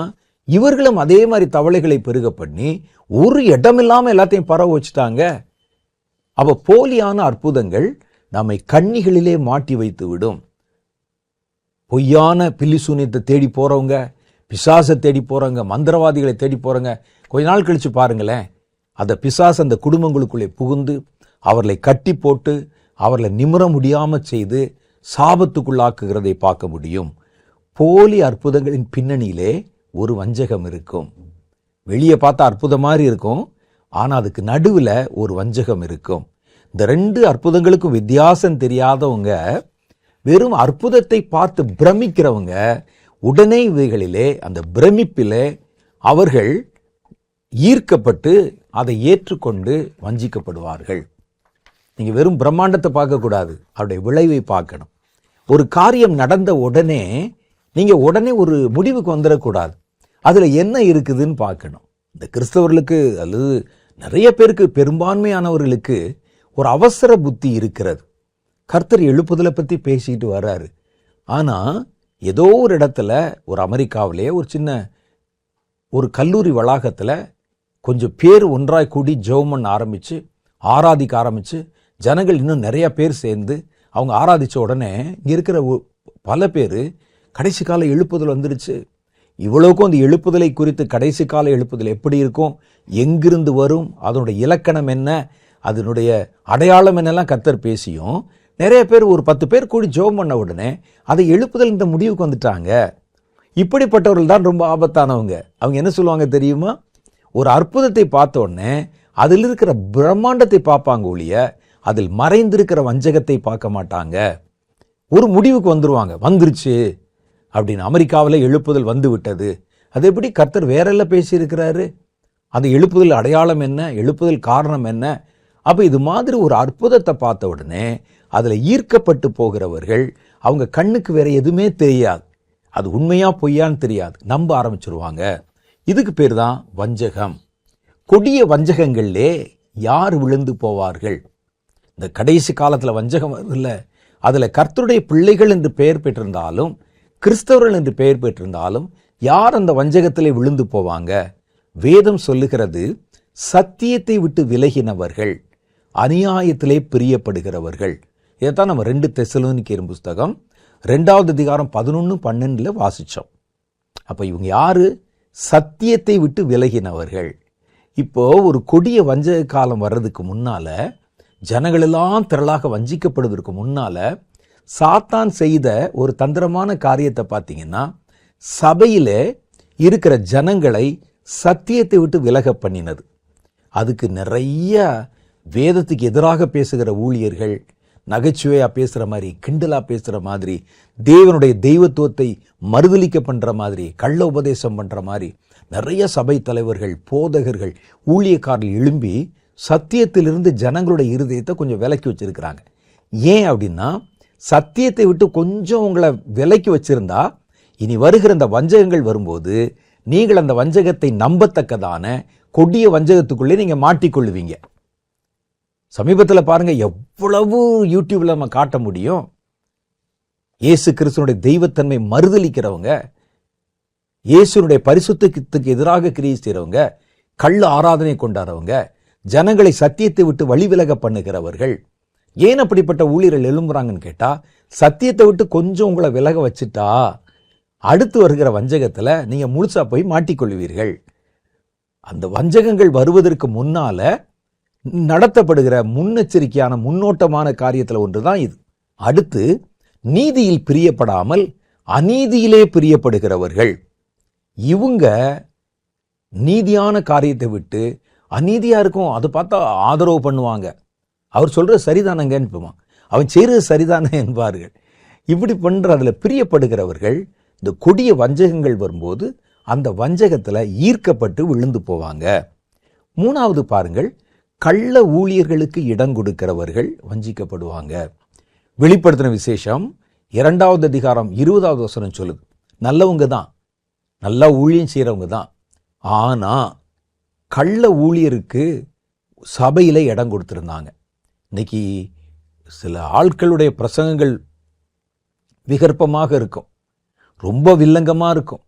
இவர்களும் அதே மாதிரி தவளைகளை பெருக பண்ணி ஒரு இடமில்லாம எல்லாத்தையும் பரவ வச்சுட்டாங்க. அப்ப போலியான அற்புதங்கள் நம்மை கண்ணிகளிலே மாட்டி வைத்து விடும். பொய்யான பில்லிசூனியத்தை தேடி போறவங்க, பிசாசை தேடி போறவங்க, மந்திரவாதிகளை தேடி போறவங்க, கொஞ்ச நாள் கழிச்சு பாருங்களேன், அந்த பிசாசு அந்த குடும்பங்களுக்குள்ளே புகுந்து அவர்களை கட்டி போட்டு அவர்களை நிமிர முடியாம செய்து சாபத்துக்குள்ளாக்குகிறதை பார்க்க முடியும். போலி அற்புதங்களின் பின்னணியிலே ஒரு வஞ்சகம் இருக்கும். வெளியே பார்த்தா அற்புதம் மாதிரி இருக்கும், ஆனா அதுக்கு நடுவுல ஒரு வஞ்சகம் இருக்கும். இந்த ரெண்டு அற்புதங்களுக்கும் வித்தியாசம் தெரியாதவங்க, வெறும் அற்புதத்தை பார்த்து பிரமிக்கிறவங்க, உடனே இவைகளிலே அந்த பிரமிப்பிலே அவர்கள் ஈர்க்கப்பட்டு அதை ஏற்றுக்கொண்டு வஞ்சிக்கப்படுவார்கள். நீங்க வெறும் பிரம்மாண்டத்தை பார்க்கக்கூடாது, அவருடைய விளைவை பார்க்கணும். ஒரு காரியம் நடந்த உடனே நீங்க உடனே ஒரு முடிவுக்கு வந்துடக்கூடாது, அதுல என்ன இருக்குதுன்னு பார்க்கணும். இந்த கிறிஸ்தவர்களுக்கு அல்லது நிறைய பேருக்கு, பெரும்பான்மையானவர்களுக்கு ஒரு அவசர புத்தி இருக்கிறது. கர்த்தர் எழுப்புதலை பத்தி பேசிட்டு வர்றாரு, ஆனா ஏதோ ஒரு இடத்துல, ஒரு அமெரிக்காவிலே ஒரு சின்ன ஒரு கல்லூரி வளாகத்துல கொஞ்சம் பேர் ஒன்றாய் கூடி ஜெபம் பண்ண ஆரம்பிச்சு ஆராதிக்க ஆரம்பிச்சு, ஜனங்கள் இன்னும் நிறைய பேர் சேர்ந்து அவங்க ஆராதிச்ச உடனே இங்க இருக்கிற பல பேர் கடைசி கால எழுப்புதல் வந்துருச்சு. இவ்வளவுக்கும் அந்த எழுப்புதலை குறித்து, கடைசி கால எழுப்புதல் எப்படி இருக்கும், எங்கிருந்து வரும், அதனுடைய இலக்கணம் என்ன, அதனுடைய அடையாளம் என்னெல்லாம் கர்த்தர் பேசியும் நிறைய பேர், ஒரு 10 பேர் கூடி ஜெபம் பண்ண உடனே அதை எழுப்புதல் இந்த முடிவுக்கு வந்துட்டாங்க. இப்படிப்பட்டவர்கள் தான் ரொம்ப ஆபத்தானவங்க. அவங்க என்ன சொல்லுவாங்க தெரியுமா? ஒரு அற்புதத்தை பார்த்த உடனே அதில் இருக்கிற பிரம்மாண்டத்தை பார்ப்பாங்க ஒழிய அதில் மறைந்திருக்கிற வஞ்சகத்தை பார்க்க மாட்டாங்க. ஒரு முடிவுக்கு வந்துருவாங்க, வந்துருச்சு அப்படின்னு, அமெரிக்காவில் எழுப்புதல் வந்து விட்டது. அது எப்படி? கர்த்தர் வேற எல்லாம் பேசியிருக்கிறாரு. அந்த எழுப்புதல் அடையாளம் என்ன, எழுப்புதல் காரணம் என்ன? அப்ப இது மாதிரி ஒரு அற்புதத்தை பார்த்த உடனே அதுல ஈர்க்கப்பட்டு போகிறவர்கள், அவங்க கண்ணுக்கு வேற எதுவுமே தெரியாது, அது உண்மையா பொய்யான்னு தெரியாது, நம்ப ஆரம்பிச்சிருவாங்க. இதுக்கு பேர் தான் வஞ்சகம். கொடிய வஞ்சகங்கள்லே யார் விழுந்து போவார்கள்? இந்த கடைசி காலத்துல வஞ்சகம் வருதுல்ல, அதுல கர்த்தருடைய பிள்ளைகள் என்று பெயர் பெற்றிருந்தாலும், கிறிஸ்தவர்கள் என்று பெயர் பெற்றிருந்தாலும், யார் அந்த வஞ்சகத்திலே விழுந்து போவாங்க? வேதம் சொல்லுகிறது, சத்தியத்தை விட்டு விலகினவர்கள், அநியாயத்திலே பிரியப்படுகிறவர்கள். இதைத்தான் நம்ம 2 தெசலோனிக்கேயர் புஸ்தகம் 2வது அதிகாரம் 11-12 வாசிச்சோம். அப்ப இவங்க யாரு? சத்தியத்தை விட்டு விலகினவர்கள். இப்போ ஒரு கொடிய வஞ்சக காலம் வர்றதுக்கு முன்னால, ஜனங்களெல்லாம் திரளாக வஞ்சிக்கப்படுவதற்கு முன்னால, சாத்தான் செய்த ஒரு தந்திரமான காரியத்தை பார்த்தீங்கன்னா, சபையில இருக்கிற ஜனங்களை சத்தியத்தை விட்டு விலக பண்ணினது. அதுக்கு நிறைய வேதத்துக்கு எதிராக பேசுகிற ஊழியர்கள், நகைச்சுவையா பேசுற மாதிரி, கிண்டலா பேசுற மாதிரி, தேவனுடைய தெய்வத்துவத்தை மறுதலிக்க பண்ற மாதிரி, கள்ள உபதேசம் பண்ற மாதிரி நிறைய சபை தலைவர்கள், போதகர்கள், ஊழியக்காரர்கள் எழும்பி சத்தியத்திலிருந்து ஜனங்களுடைய இருதயத்தை கொஞ்சம் விலக்கி வச்சிருக்கிறாங்க. ஏன் அப்படின்னா, சத்தியத்தை விட்டு கொஞ்சம் உங்களை விலக்கி வச்சிருந்தா, இனி வருகிற இந்த வஞ்சகங்கள் வரும்போது நீங்கள் அந்த வஞ்சகத்தை நம்பத்தக்கதான கொடிய வஞ்சகத்துக்குள்ளே நீங்க மாட்டிக்கொள்ளுவீங்க. சமீபத்தில் பாருங்க, எவ்வளவு யூடியூப்ல நம்ம காட்ட முடியும். இயேசு கிறிஸ்துனுடைய தெய்வத்தன்மை மறுதலிக்கிறவங்க, இயேசுனுடைய பரிசுத்தத்துக்கு எதிராக கிரியை செய்றவங்க, கள்ள ஆராதனை கொண்டாடுறவங்க, ஜனங்களை சத்தியத்தை விட்டு வழிவிலக பண்ணுகிறவர்கள். ஏன் அப்படிப்பட்ட ஊழியர்கள் எழும்புறாங்கன்னு கேட்டா, சத்தியத்தை விட்டு கொஞ்சம் உங்களை விலக வச்சுட்டா அடுத்து வருகிற வஞ்சகத்துல நீங்க முழுசா போய் மாட்டிக்கொள்வீர்கள். அந்த வஞ்சகங்கள் வருவதற்கு முன்னால நடத்தப்படுகிற முன்னெச்சரிக்கையான முன்னோட்டமான காரியத்தில் ஒன்றுதான் இது. அடுத்து, நீதியில் பிரியப்படாமல் அநீதியிலே பிரியப்படுகிறவர்கள். இவங்க நீதியான காரியத்தை விட்டு அநீதியா இருக்கும் அதை பார்த்தா ஆதரவு பண்ணுவாங்க. அவர் சொல்றது சரிதானங்கன்னு அவன் செய்யறது சரிதானே என்பார்கள். இப்படி பண்ற அதுல பிரியப்படுகிறவர்கள் இந்த கொடிய வஞ்சகங்கள் வரும்போது அந்த வஞ்சகத்துல ஈர்க்கப்பட்டு விழுந்து போவாங்க. மூணாவது பாருங்கள், கள்ள ஊழியர்களுக்கு இடம் கொடுக்கிறவர்கள் வஞ்சிக்கப்படுவாங்க. வெளிப்படுத்தின விசேஷம் 2வது அதிகாரம் 20வது வசனம் சொல்லுது, நல்லவங்க தான், நல்லா ஊழியம் செய்யறவங்க தான், ஆனா கள்ள ஊழியருக்கு சபையில இடம் கொடுத்திருந்தாங்க. இன்னைக்கு சில ஆட்களுடைய பிரசங்கங்கள் விகற்பமாக இருக்கும், ரொம்ப வில்லங்கமா இருக்கும்,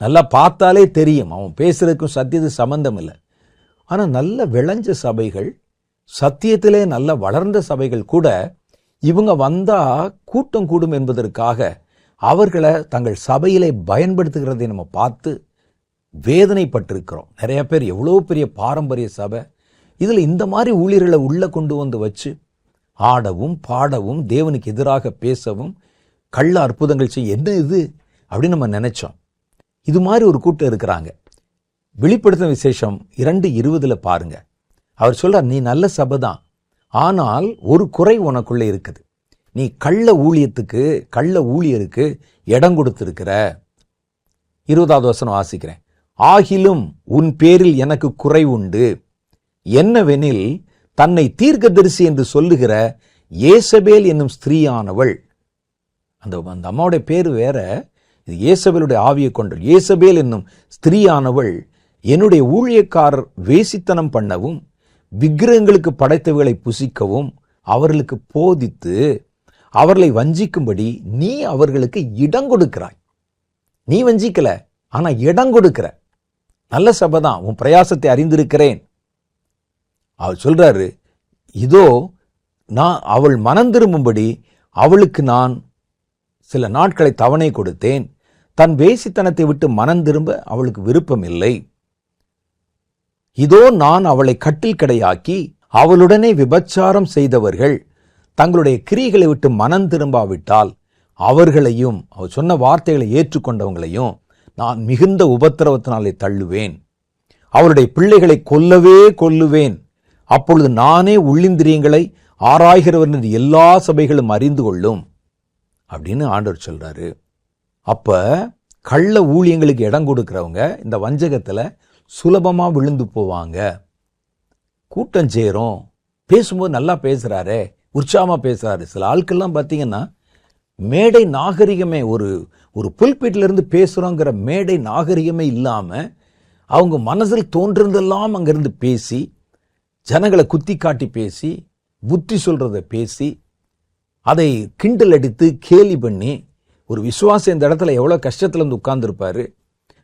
நல்லா பார்த்தாலே தெரியும் அவன் பேசுறதுக்கும் சத்தியத்துக்கு சம்பந்தம் இல்லை. ஆனா நல்ல விளைஞ்ச சபைகள், சத்தியத்திலே நல்ல வளர்ந்த சபைகள் கூட இவங்க வந்தா கூட்டம் கூடும் என்பதற்காக அவர்களை தங்கள் சபையிலே பயன்படுத்துகிறதை நம்ம பார்த்து வேதனைப்பட்டிருக்கிறோம். நிறைய பேர் எவ்வளோ பெரிய பாரம்பரிய சபை, இதுல இந்த மாதிரி ஊழியர்களை உள்ள கொண்டு வந்து வச்சு ஆடவும் பாடவும் தேவனுக்கு எதிராக பேசவும் கள்ள அற்புதங்கள் செய்ய என்ன இது அப்படின்னு நம்ம நினைச்சோம். இது மாதிரி ஒரு கூட்டம் இருக்கிறாங்க. வெளிப்படுத்தின விசேஷம் 2:20 பாருங்க, அவர் சொல்றார், நீ நல்ல சபை தான், ஆனால் ஒரு குறை உனக்குள்ள இருக்குது, நீ கள்ள ஊழியருக்கு இடம் கொடுத்திருக்கிற. 20வது வசனம் வாசிக்கிறேன், ஆகிலும் உன் பேரில் எனக்கு குறை உண்டு, என்னவெனில் தன்னை தீர்க்கதரிசி என்று சொல்லுகிற ஏசபேல் என்னும் ஸ்திரீயானவள். அந்த அம்மாவுடைய பேரு வேற, இது ஏசபேலுடைய ஆவியை கொண்டள். ஏசபேல் என்னும் ஸ்திரீயானவள் என்னுடைய ஊழியக்காரர் வேசித்தனம் பண்ணவும் விக்கிரகங்களுக்கு படைத்தவைகளை புசிக்கவும் அவர்களுக்கு போதித்து அவர்களை வஞ்சிக்கும்படி நீ அவர்களுக்கு இடம் கொடுக்கிறாய். நீ வஞ்சிக்கல, ஆனா இடம் கொடுக்கிற. நல்ல சபைதான், உன் பிரயாசத்தை அறிந்திருக்கிறேன். அவர் சொல்றாரு, இதோ நான் அவள் மனம் திரும்பும்படி அவளுக்கு நான் சில நாட்களை தவணை கொடுத்தேன், தன் வேசித்தனத்தை விட்டு மனம் திரும்ப அவளுக்கு விருப்பம் இல்லை. இதோ நான் அவளை கட்டில் கடையாக்கி அவளுடனே விபச்சாரம் செய்தவர்கள் தங்களுடைய கிரியைகளை விட்டு மனம் திரும்பாவிட்டால் அவர்களையும் அவர் சொன்ன வார்த்தைகளை ஏற்றுக்கொண்டவங்களையும் நான் மிகுந்த உபத்திரவத்தினாலே தள்ளுவேன், அவளுடைய பிள்ளைகளை கொல்லுவேன், அப்பொழுது நானே உள்ளிந்திரியங்களை ஆராய்கிறவர் என்று எல்லா சபைகளும் அறிந்து கொள்ளும் அப்படின்னு ஆண்டவர் சொல்றாரு. அப்ப கள்ள ஊழியங்களுக்கு இடம் கொடுக்கிறவங்க இந்த வஞ்சகத்துல சுலபமா விழுந்து போவாங்க. கூட்டம் சேரும், பேசும்போது நல்லா பேசுறாரு, உற்சாகமா பேசுறாரு. சில ஆட்கள்லாம் பார்த்தீங்கன்னா மேடை நாகரிகமே, ஒரு புல்பீட்ல இருந்து பேசுறோங்கிற மேடை நாகரிகமே இல்லாம அவங்க மனசில் தோன்றிருந்தெல்லாம் அங்கிருந்து பேசி ஜனங்களை குத்தி காட்டி பேசி புத்தி சொல்றதை பேசி அதை கிண்டல் அடித்து கேலி பண்ணி, ஒரு விசுவாசம் இந்த இடத்துல எவ்வளவு கஷ்டத்துல இருந்து உட்கார்ந்துருப்பாரு,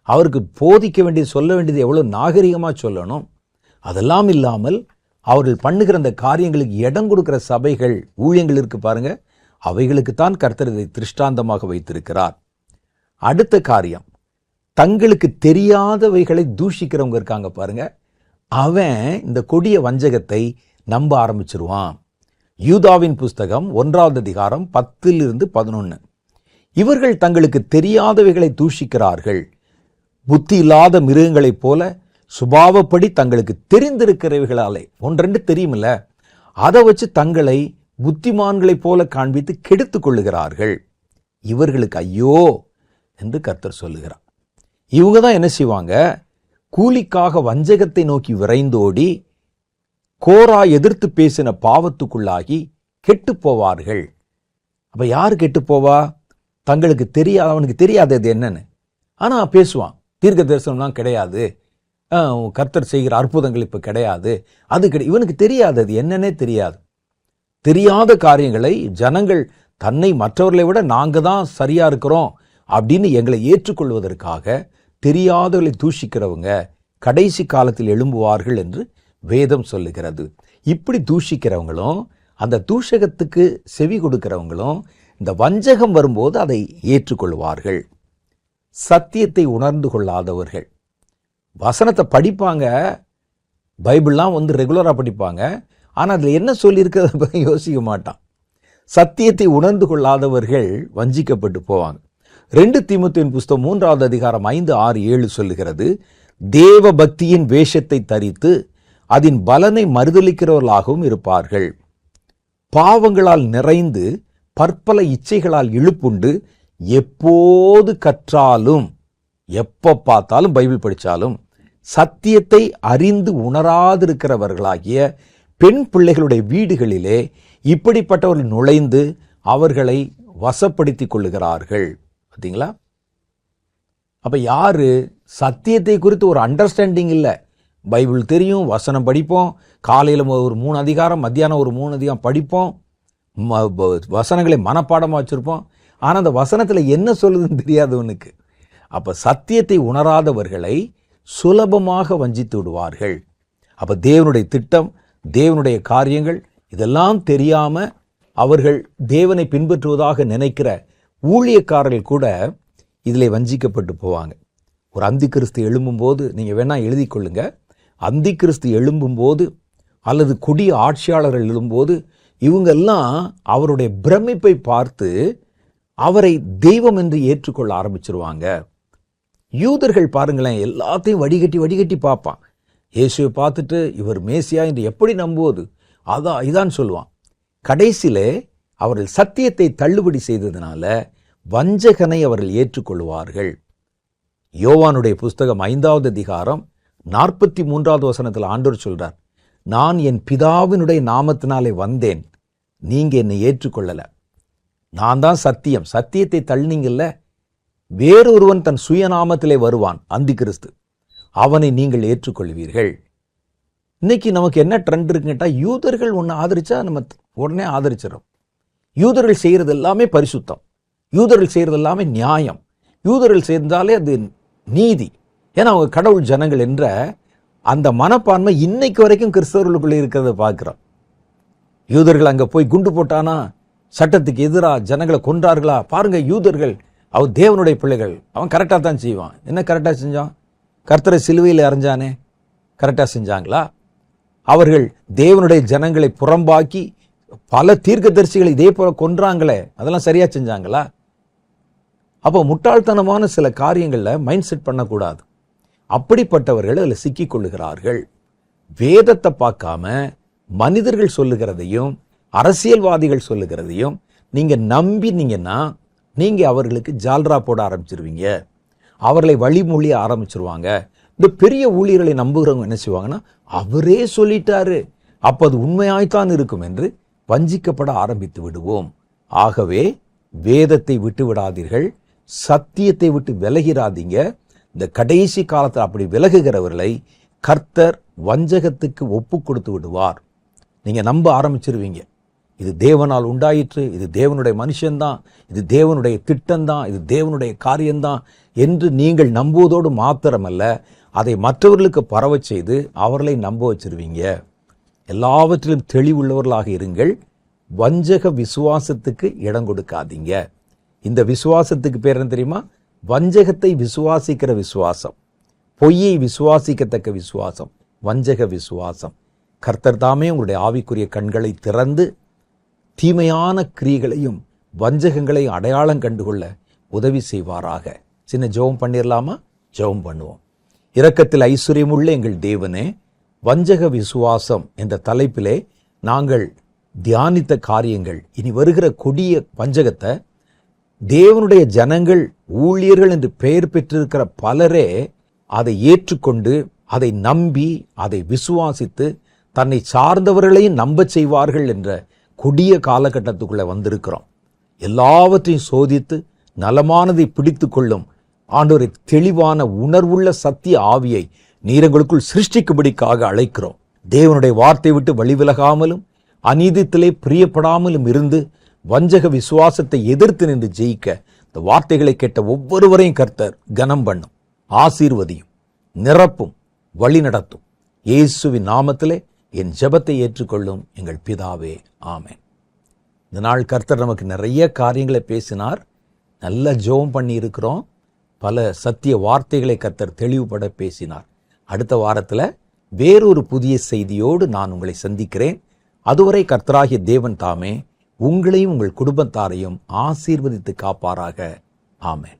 அவருக்கு போதிக்க வேண்டியது சொல்ல வேண்டியது எவ்வளவு நாகரிகமா சொல்லணும். அதெல்லாம் இல்லாமல் அவர்கள் பண்ணுகிற அந்த காரியங்களுக்கு இடம் கொடுக்கிற சபைகள் ஊழியங்கள் இருக்கு பாருங்க, அவைகளுக்குத்தான் கர்த்தர் இதை திருஷ்டாந்தமாக வைத்திருக்கிறார். அடுத்த காரியம், தங்களுக்கு தெரியாதவைகளை தூஷிக்கிறவங்க இருக்காங்க பாருங்க, அவன் இந்த கொடிய வஞ்சகத்தை நம்ப ஆரம்பிச்சிருவான். யூதாவின் புஸ்தகம் 1வது அதிகாரம் 10-11, இவர்கள் தங்களுக்கு தெரியாதவைகளை தூஷிக்கிறார்கள், புத்தி இல்லாத மிருகங்களைப் போல சுபாவப்படி தங்களுக்கு தெரிந்திருக்கிறவைகளாலே, 1-2 தெரியுமில்ல, அதை வச்சு தங்களை புத்திமான்களைப் போல காண்பித்து கெடுத்துக் கொள்ளுகிறார்கள். இவர்களுக்கு ஐயோ என்று கர்த்தர் சொல்லுகிறார். இவங்க தான் என்ன செய்வாங்க, கூலிக்காக வஞ்சகத்தை நோக்கி விரைந்தோடி கோரா எதிர்த்து பேசின பாவத்துக்குள்ளாகி கெட்டு போவார்கள். அப்ப யாரு கெட்டு போவா, தங்களுக்கு தெரியாது, அவனுக்கு தெரியாதது என்னன்னு, ஆனா பேசுவான், தீர்க்க தரிசனம்லாம் கிடையாது, கர்த்தர் செய்கிற அற்புதங்கள் இப்ப கிடையாது, அது இவனுக்கு தெரியாதது என்னன்னே தெரியாது. தெரியாத காரியங்களை ஜனங்கள் தன்னை மற்றவர்களை விட நாங்க தான் சரியா இருக்கிறோம் அப்படின்னு எங்களை ஏற்றுக்கொள்வதற்காக தெரியாதவர்களை தூஷிக்கிறவங்க கடைசி காலத்தில் எழும்புவார்கள் என்று வேதம் சொல்லுகிறது. இப்படி தூஷிக்கிறவங்களும் அந்த தூஷகத்துக்கு செவி கொடுக்கிறவங்களும் இந்த வஞ்சகம் வரும்போது அதை ஏற்றுக்கொள்வார்கள். சத்தியத்தை உணர்ந்து கொள்ளாதவர்கள் வசனத்தை படிப்பாங்க, பைபிள்லாம் ரெகுலராக படிப்பாங்க. ஆனால் அதில் என்ன சொல்லியிருக்கிறத யோசிக்க மாட்டான். சத்தியத்தை உணர்ந்து கொள்ளாதவர்கள் வஞ்சிக்கப்பட்டு போவாங்க. 2 தீமோத்தேயுவின் புஸ்தகம் 3வது அதிகாரம் 5, 6, 7 சொல்லுகிறது, தேவ பக்தியின் வேஷத்தை தரித்து அதன் பலனை மறுதலிக்கிறவர்களாகவும் இருப்பார்கள். பாவங்களால் நிறைந்து பற்பல இச்சைகளால் இழுப்புண்டு எப்போது கற்றாலும், எப்போ பார்த்தாலும் பைபிள் படித்தாலும் சத்தியத்தை அறிந்து உணராதிருக்கிறவர்களாகிய பெண் பிள்ளைகளுடைய வீடுகளிலே இப்படிப்பட்டவர்கள் நுழைந்து அவர்களை வசப்படுத்தி கொள்ளுகிறார்கள். பார்த்தீங்களா? அப்ப யாரு? சத்தியத்தை குறித்து ஒரு அண்டர்ஸ்டாண்டிங் இல்லை. பைபிள் தெரியும், வசனம் படிப்போம், காலையில் ஒரு 3 அதிகாரம், மத்தியானம் ஒரு 3 அதிகாரம் படிப்போம், வசனங்களை மனப்பாடமாக வச்சுருப்போம். ஆனால் அந்த வசனத்தில் என்ன சொல்லுதுன்னு தெரியாதவனுக்கு. அப்போ சத்தியத்தை உணராதவர்களை சுலபமாக வஞ்சித்து விடுவார்கள். அப்போ தேவனுடைய திட்டம், தேவனுடைய காரியங்கள் இதெல்லாம் தெரியாமல் அவர்கள் தேவனை பின்பற்றுவதாக நினைக்கிற ஊழியக்காரர்கள் கூட இதில் வஞ்சிக்கப்பட்டு போவாங்க. ஒரு அந்தி கிறிஸ்து எழும்பும்போது நீங்கள் வேணால் எழுதி கொள்ளுங்க. அந்தி கிறிஸ்து எழும்பும்போது அல்லது கொடிய ஆட்சியாளர்கள் எழும்போது இவங்கெல்லாம் அவருடைய பிரமிப்பை பார்த்து அவரை தெய்வம் என்று ஏற்றுக்கொள்ள ஆரம்பிச்சிருவாங்க. யூதர்கள் பாருங்களேன், எல்லாத்தையும் வடிகட்டி பார்ப்பான். இயேசுவை பார்த்துட்டு இவர் மேசியா என்று எப்படி நம்புவது, இதான் சொல்லுவான். கடைசியிலே அவர்கள் சத்தியத்தை தள்ளுபடி செய்ததுனால வஞ்சகனை அவர்கள் ஏற்றுக்கொள்வார்கள். யோவானுடைய புஸ்தகம் 5வது அதிகாரம் 43வது வசனத்தில் ஆண்டவர் சொல்றார், நான் என் பிதாவினுடைய நாமத்தினாலே வந்தேன், நீங்க என்னை ஏற்றுக்கொள்ளல. நான் தான் சத்தியம். சத்தியத்தை தள்ளினீங்கல்ல, வேறொருவன் தன் சுயநாமத்திலே வருவான், அந்தி கிறிஸ்து, அவனை நீங்கள் ஏற்றுக்கொள்வீர்கள். இன்னைக்கு நமக்கு என்ன ட்ரெண்ட் இருக்குன்னு கேட்டால், யூதர்கள் ஒன்று ஆதரிச்சா நம்ம உடனே ஆதரிச்சிடும். யூதர்கள் செய்கிறது எல்லாமே பரிசுத்தம், யூதர்கள் செய்கிறது எல்லாமே நியாயம், யூதர்கள் செய்தாலே அது நீதி, ஏன்னா அவங்க கடவுள் ஜனங்கள் என்ற அந்த மனப்பான்மை இன்னைக்கு வரைக்கும் கிறிஸ்தவர்களுக்குள்ளே இருக்கிறத பார்க்குறோம். யூதர்கள் அங்கே போய் குண்டு போட்டானா சட்டத்துக்கு எதிராக ஜனங்களை கொன்றார்களா? பாருங்க, யூதர்கள் அவர் தேவனுடைய பிள்ளைகள், அவன் கரெக்டாக தான் செய்வான். என்ன கரெக்டாக செஞ்சான்? கர்த்தரை சிலுவையில் அறைஞ்சானே, கரெக்டாக செஞ்சாங்களா? அவர்கள் தேவனுடைய ஜனங்களை புறம்பாக்கி பல தீர்க்கதரிசிகளை இதே போல கொன்றாங்களே, அதெல்லாம் சரியா செஞ்சாங்களா? அப்போ முட்டாள்தனமான சில காரியங்களில் மைண்ட் செட் பண்ணக்கூடாது. அப்படிப்பட்டவர்கள் அதில் சிக்கிக் கொள்ளுகிறார்கள். வேதத்தை பார்க்காம மனிதர்கள் சொல்லுகிறதையும் அரசியல்வாதிகள் சொல்லுகிறதையும் நீங்க நம்பினீங்கன்னா நீங்க அவர்களுக்கு ஜால்ரா போட ஆரம்பிச்சிருவீங்க, அவர்களை வழிமொழிய ஆரம்பிச்சிருவாங்க. இந்த பெரிய ஊழியர்களை நம்புகிறவங்க என்ன செய்வாங்கன்னா, அவரே சொல்லிட்டாரு, அப்ப அது உண்மையாய்த்தான் இருக்கும் என்று வஞ்சிக்கப்பட ஆரம்பித்து விடுவோம். ஆகவே வேதத்தை விட்டு விடாதீர்கள், சத்தியத்தை விட்டு விலகிறாதீங்க. இந்த கடைசி காலத்தில் அப்படி விலகுகிறவர்களை கர்த்தர் வஞ்சகத்துக்கு ஒப்பு கொடுத்து விடுவார். நீங்க நம்ப ஆரம்பிச்சிருவீங்க, இது தேவனால் உண்டாயிற்று, இது தேவனுடைய மனுஷன்தான், இது தேவனுடைய திட்டம்தான், இது தேவனுடைய காரியம்தான் என்று நீங்கள் நம்புவதோடு மாத்திரமல்ல, அதை மற்றவர்களுக்கு பரவ செய்து அவர்களை நம்ப வச்சிருவீங்க. எல்லாவற்றிலும் தெளிவுள்ளவர்களாக இருங்கள். வஞ்சக விசுவாசத்துக்கு இடம் கொடுக்காதீங்க. இந்த விசுவாசத்துக்கு பேர் என்ன தெரியுமா? வஞ்சகத்தை விசுவாசிக்கிற விசுவாசம், பொய்யை விசுவாசிக்கத்தக்க விசுவாசம், வஞ்சக விசுவாசம். கர்த்தர் தாமே உங்களுடைய ஆவிக்குரிய கண்களை திறந்து தீமையான கிரியைகளையும் வஞ்சகங்களையும் அடையாளம் கண்டுகொள்ள உதவி செய்வாராக. சின்ன ஜெபம் பண்ணிடலாமா? ஜெபம் பண்ணுவோம். இரக்கத்தில் ஐஸ்வர்யமுள்ள எங்கள் தேவனே, வஞ்சக விசுவாசம் என்ற தலைப்பிலே நாங்கள் தியானித்த காரியங்கள், இனி வருகிற கொடிய வஞ்சகத்தை தேவனுடைய ஜனங்கள், ஊழியர்கள் என்று பெயர் பெற்றிருக்கிற பலரே அதை ஏற்றுக்கொண்டு அதை நம்பி அதை விசுவாசித்து தன்னை சார்ந்தவர்களையும் நம்ப செய்வார்கள் என்ற கொடிய காலகட்டத்துக்குள்ள வந்திருக்கிறோம். எல்லாவற்றையும் சோதித்து நலமானதை பிடித்து கொள்ளும் ஆண்டவரை தெளிவான உணர்வுள்ள சத்திய ஆவியை நீரங்களுக்குள் சிருஷ்டிக்கும்படிக்காக அழைக்கிறோம். தேவனுடைய வார்த்தை விட்டு வழிவிலகாமலும் அநீதித்திலே பிரியப்படாமலும் இருந்து வஞ்சக விசுவாசத்தை எதிர்த்து நின்று ஜெயிக்க இந்த வார்த்தைகளை கேட்ட ஒவ்வொருவரையும் கர்த்தர் கனம் பண்ணும், ஆசீர்வதியும், நிரப்பும், வழி நடத்தும். இயேசுவின் நாமத்திலே என் ஜெபத்தை ஏற்றுக்கொள்ளும் எங்கள் பிதாவே, ஆமென். இந்த நாள் கர்த்தர் நமக்கு நிறைய காரியங்களை பேசினார். நல்ல ஜெபம் பண்ணி இருக்கிறோம். பல சத்திய வார்த்தைகளை கர்த்தர் தெளிவுபட பேசினார். அடுத்த வாரத்தில் வேறொரு புதிய செய்தியோடு நான் உங்களை சந்திக்கிறேன். அதுவரை கர்த்தராகிய தேவன் தாமே உங்களையும் உங்கள் குடும்பத்தாரையும் ஆசீர்வதித்து காப்பாராக. ஆமென்.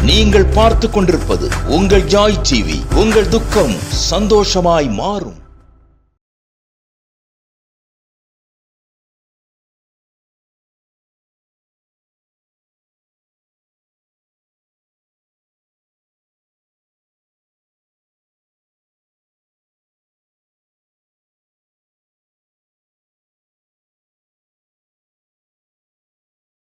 நீங்கள் பார்த்துக் கொண்டிருப்பது உங்கள் ஜாய் டிவி. உங்கள் துக்கம் சந்தோஷமாய் மாறும்.